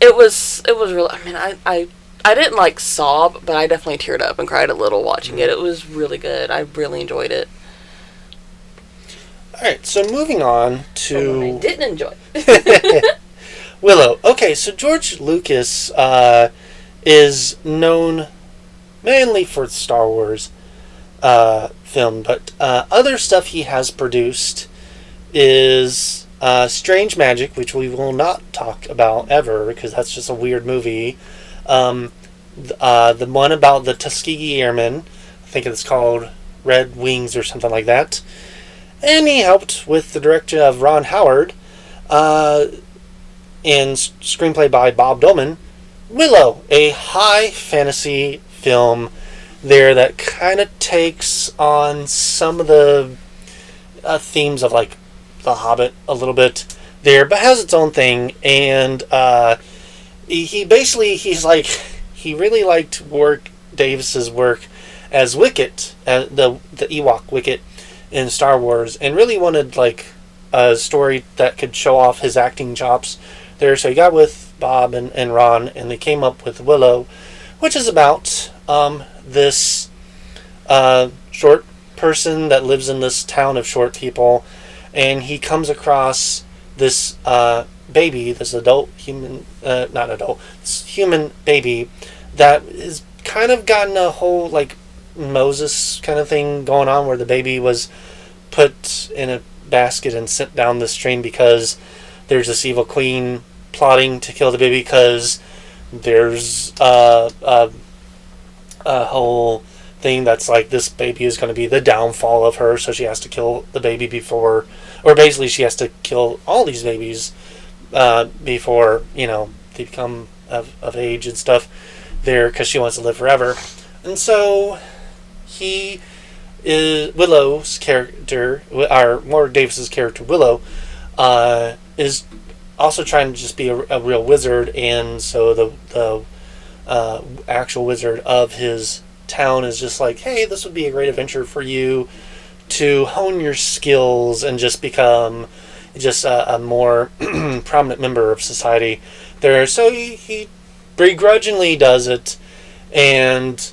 it was real. I mean, I didn't like sob, but I definitely teared up and cried a little watching it. It was really good. I really enjoyed it. Alright, so moving on to... I didn't enjoy Willow. Okay, so George Lucas is known mainly for Star Wars film, but other stuff he has produced is Strange Magic, which we will not talk about ever, because that's just a weird movie. The one about the Tuskegee Airmen, I think it's called Red Wings or something like that. And he helped with the direction of Ron Howard, and screenplay by Bob Dolman. Willow, a high fantasy film there that kind of takes on some of the themes of like The Hobbit a little bit there, but has its own thing. And he really liked Warwick Davis's work as Wicket, the Ewok Wicket in Star Wars, and really wanted like a story that could show off his acting chops there. So he got with Bob and Ron, and they came up with Willow, which is about this short person that lives in this town of short people, and he comes across this baby, this human baby that is kind of gotten a whole like Moses kind of thing going on, where the baby was put in a basket and sent down the stream because there's this evil queen plotting to kill the baby, because there's a whole thing that's like this baby is going to be the downfall of her, so she has to kill the baby before, or basically she has to kill all these babies before they become of age and stuff there, because she wants to live forever. And so Willow's character, or Warwick Davis's character Willow, is also trying to just be a real wizard, and so the actual wizard of his town is just like, hey, this would be a great adventure for you to hone your skills and just become just a more prominent member of society there. So he begrudgingly does it, and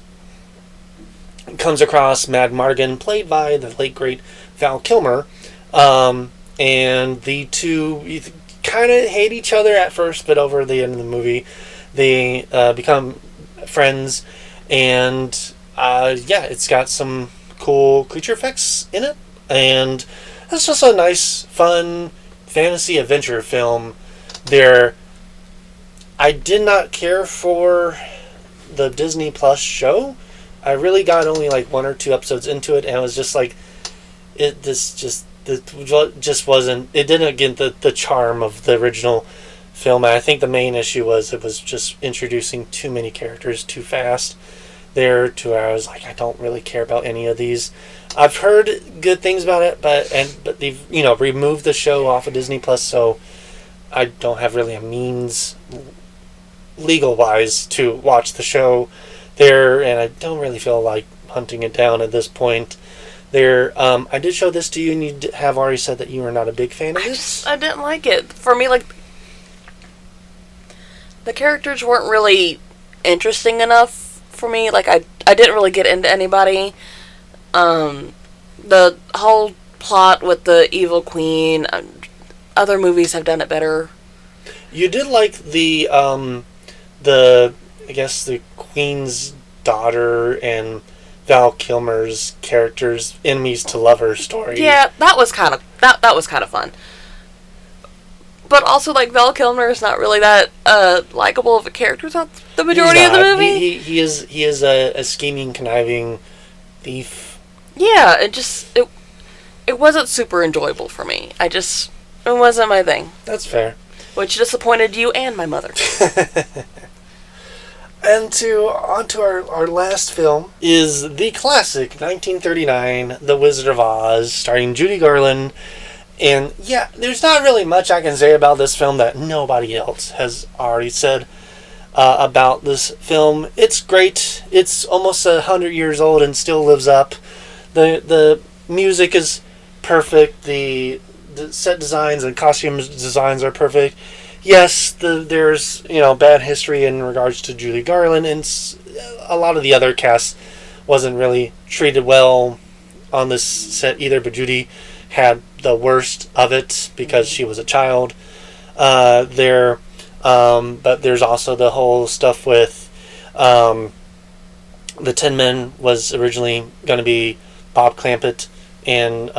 comes across Madmartigan, played by the late great Val Kilmer, and the two kind of hate each other at first, but over the end of the movie, they become friends, and it's got some cool creature effects in it, and it's just a nice, fun fantasy adventure film. I did not care for the Disney Plus show. I really got only like 1 or 2 episodes into it, and it was just like, it just wasn't. It didn't get the charm of the original film. And I think the main issue was it was just introducing too many characters too fast. To where I was like, I don't really care about any of these. I've heard good things about it, but they've removed the show off of Disney Plus, so I don't have really a means, legal wise, to watch the show there, and I don't really feel like hunting it down at this point. I did show this to you, and you have already said that you were not a big fan of this. I didn't like it. For me, like, the characters weren't really interesting enough for me. Like, I didn't really get into anybody. The whole plot with the evil queen, other movies have done it better. You did like the queen's daughter and Val Kilmer's character's enemies to lover story. Yeah, that was kind of fun. But also, like, Val Kilmer is not really that likable of a character throughout the majority of the movie. He is a scheming, conniving thief. Yeah, it wasn't super enjoyable for me. It wasn't my thing. That's fair. Which disappointed you and my mother. And onto our last film is the classic 1939 The Wizard of Oz, starring Judy Garland. And yeah, there's not really much I can say about this film that nobody else has already said about this film. It's great. It's almost 100 years old and still lives up. The music is perfect. The set designs and costume designs are perfect. Yes, there's bad history in regards to Judy Garland, and a lot of the other cast wasn't really treated well on this set either, but Judy had the worst of it because she was a child but there's also the whole stuff with the Tin Men was originally going to be Bob Clampett, and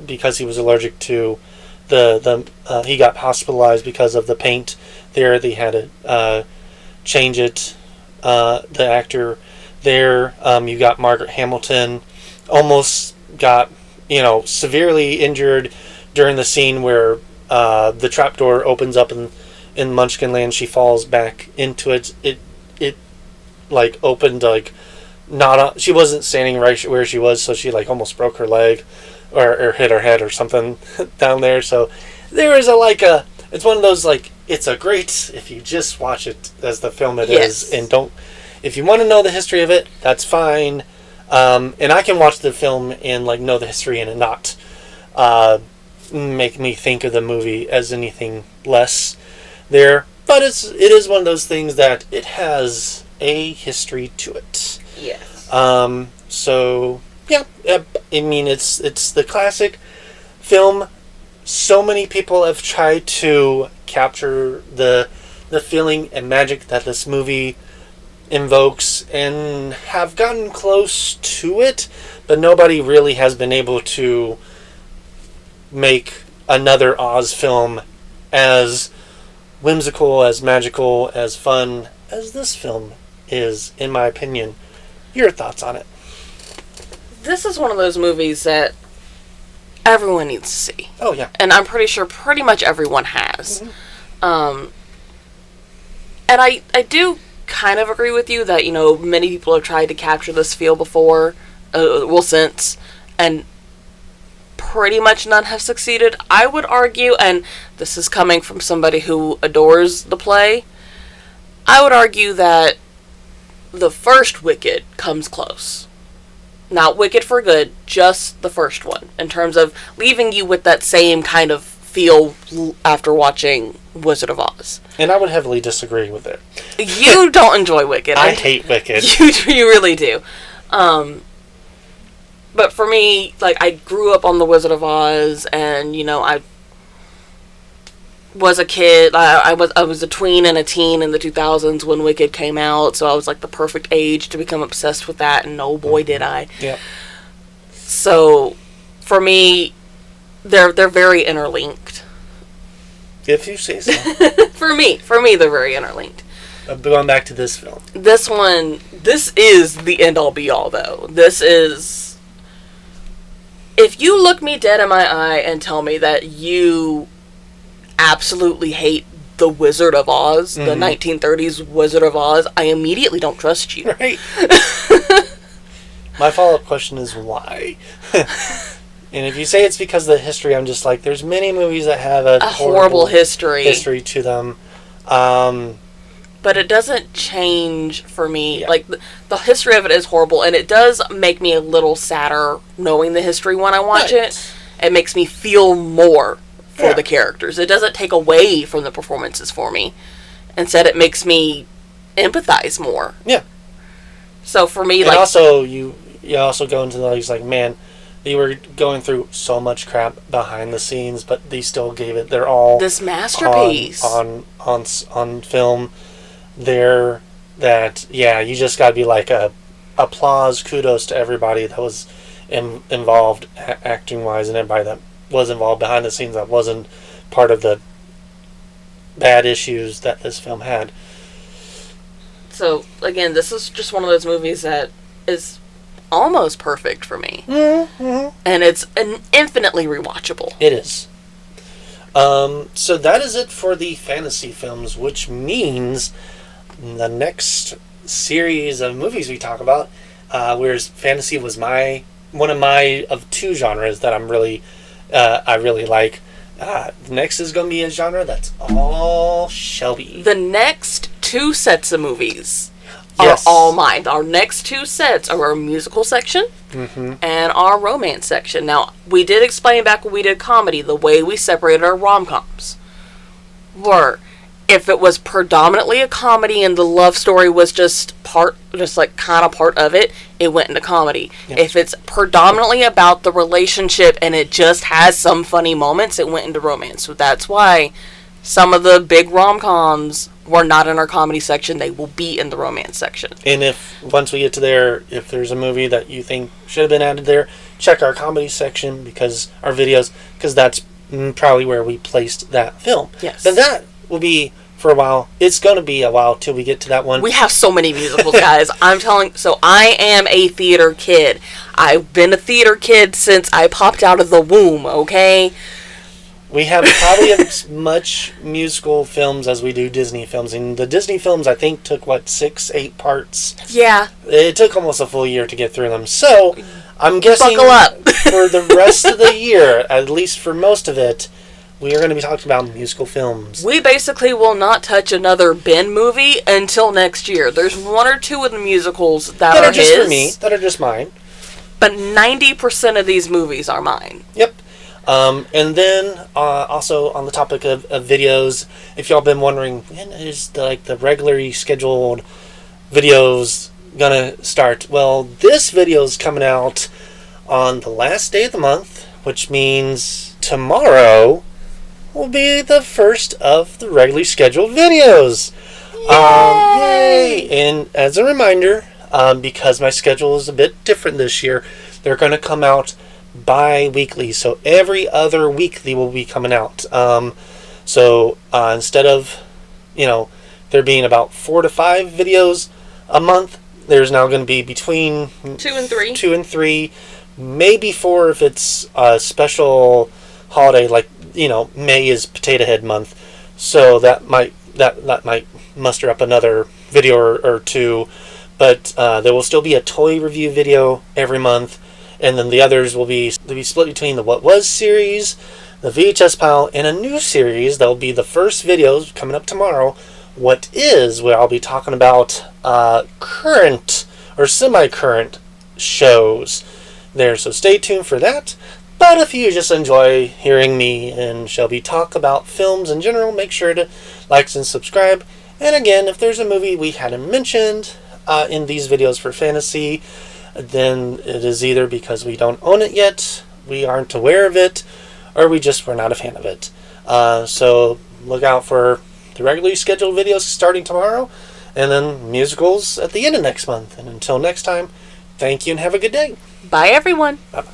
because he was allergic to he got hospitalized because of the paint there, they had to change it. The actor there, you got Margaret Hamilton, almost got severely injured during the scene where the trapdoor opens up in Munchkinland. She falls back into it. It like opened like she wasn't standing right where she was, so she like almost broke her leg or hit her head or something down there. So there is it's one of those, like, it's a great if you just watch it as the film it is, and if you want to know the history of it, that's fine. And I can watch the film and like know the history and not make me think of the movie as anything less there. But it is one of those things that it has a history to it. Yes. So yeah, I mean it's the classic film. So many people have tried to capture the feeling and magic that this movie invokes and have gotten close to it, but nobody really has been able to make another Oz film as whimsical, as magical, as fun as this film is, in my opinion. Your thoughts on it? This is one of those movies that everyone needs to see. Oh, yeah. And I'm pretty sure pretty much everyone has. Mm-hmm. And I do kind of agree with you that, many people have tried to capture this feel before, since, and pretty much none have succeeded. I would argue, and this is coming from somebody who adores the play, I would argue that the first Wicked comes close. Not Wicked for Good, just the first one, in terms of leaving you with that same kind of feel after watching Wizard of Oz. And I would heavily disagree with it. You don't enjoy Wicked. I hate Wicked. You really do. But for me, like, I grew up on The Wizard of Oz, and, you know, I was a kid. I was a tween and a teen in the 2000s when Wicked came out, so I was, like, the perfect age to become obsessed with that, and oh boy did I. Yep. So, for me, they're very interlinked. If you say so. For me, they're very interlinked. Going back to this film. This is the end-all be-all, though. This is... If you look me dead in my eye and tell me that you absolutely hate The Wizard of Oz, the 1930s Wizard of Oz, I immediately don't trust you. Right. My follow-up question is why? And if you say it's because of the history, I'm just like, there's many movies that have a horrible history to them. But it doesn't change for me. Yeah. Like, the history of it is horrible, and it does make me a little sadder knowing the history when I watch it. It makes me feel more for the characters. It doesn't take away from the performances for me. Instead, it makes me empathize more. Yeah. So for me, and like... also, you also go into those, like, man, they were going through so much crap behind the scenes, but they still gave it their all. This masterpiece. On film. There, that you just got to be like applause, kudos to everybody that was involved acting wise, and everybody that was involved behind the scenes that wasn't part of the bad issues that this film had. So again, this is just one of those movies that is almost perfect for me, and it's infinitely rewatchable. It is. So that is it for the fantasy films, which means the next series of movies we talk about, whereas fantasy was one of two genres that I really like. The next is going to be a genre that's all Shelby. The next two sets of movies are all mine. Our next two sets are our musical section and our romance section. Now, we did explain back when we did comedy the way we separated our rom-coms. If it was predominantly a comedy and the love story was just kind of part of it, it went into comedy. Yeah. If it's predominantly about the relationship and it just has some funny moments, it went into romance. So that's why some of the big rom-coms were not in our comedy section. They will be in the romance section. And if once we get to there, if there's a movie that you think should have been added there, check our comedy section because that's probably where we placed that film. Yes. But that will be for a while. It's going to be a while till we get to that one. We have so many musicals, guys. So I am a theater kid. I've been a theater kid since I popped out of the womb, okay? We have probably as much musical films as we do Disney films. And the Disney films, I think, took, 6-8 parts? Yeah. It took almost a full year to get through them. So, I'm guessing buckle up. For the rest of the year, at least for most of it, we are going to be talking about musical films. We basically will not touch another Ben movie until next year. There's one or two of the musicals that are just his, for me, that are just mine. But 90% of these movies are mine. Yep. And then also on the topic of videos, if y'all been wondering when is the regularly scheduled videos gonna start? Well, this video is coming out on the last day of the month, which means tomorrow will be the first of the regularly scheduled videos. Yay! And as a reminder, because my schedule is a bit different this year, they're going to come out bi-weekly. So every other week they will be coming out. So instead of, there being about 4 to 5 videos a month, there's now going to be between 2 and 3. 2 and 3, maybe 4 if it's a special holiday, like May is Potato Head month, so that might muster up another video or two. But there will still be a toy review video every month, and then the others will be split between the What Was series, the VHS pile, and a new series that will be the first videos coming up tomorrow. What Is, where I'll be talking about current or semi-current shows there. So stay tuned for that. But if you just enjoy hearing me and Shelby talk about films in general, make sure to like and subscribe. And again, if there's a movie we hadn't mentioned in these videos for fantasy, then it is either because we don't own it yet, we aren't aware of it, or we just were not a fan of it. So look out for the regularly scheduled videos starting tomorrow, and then musicals at the end of next month. And until next time, thank you and have a good day. Bye, everyone. Bye-bye.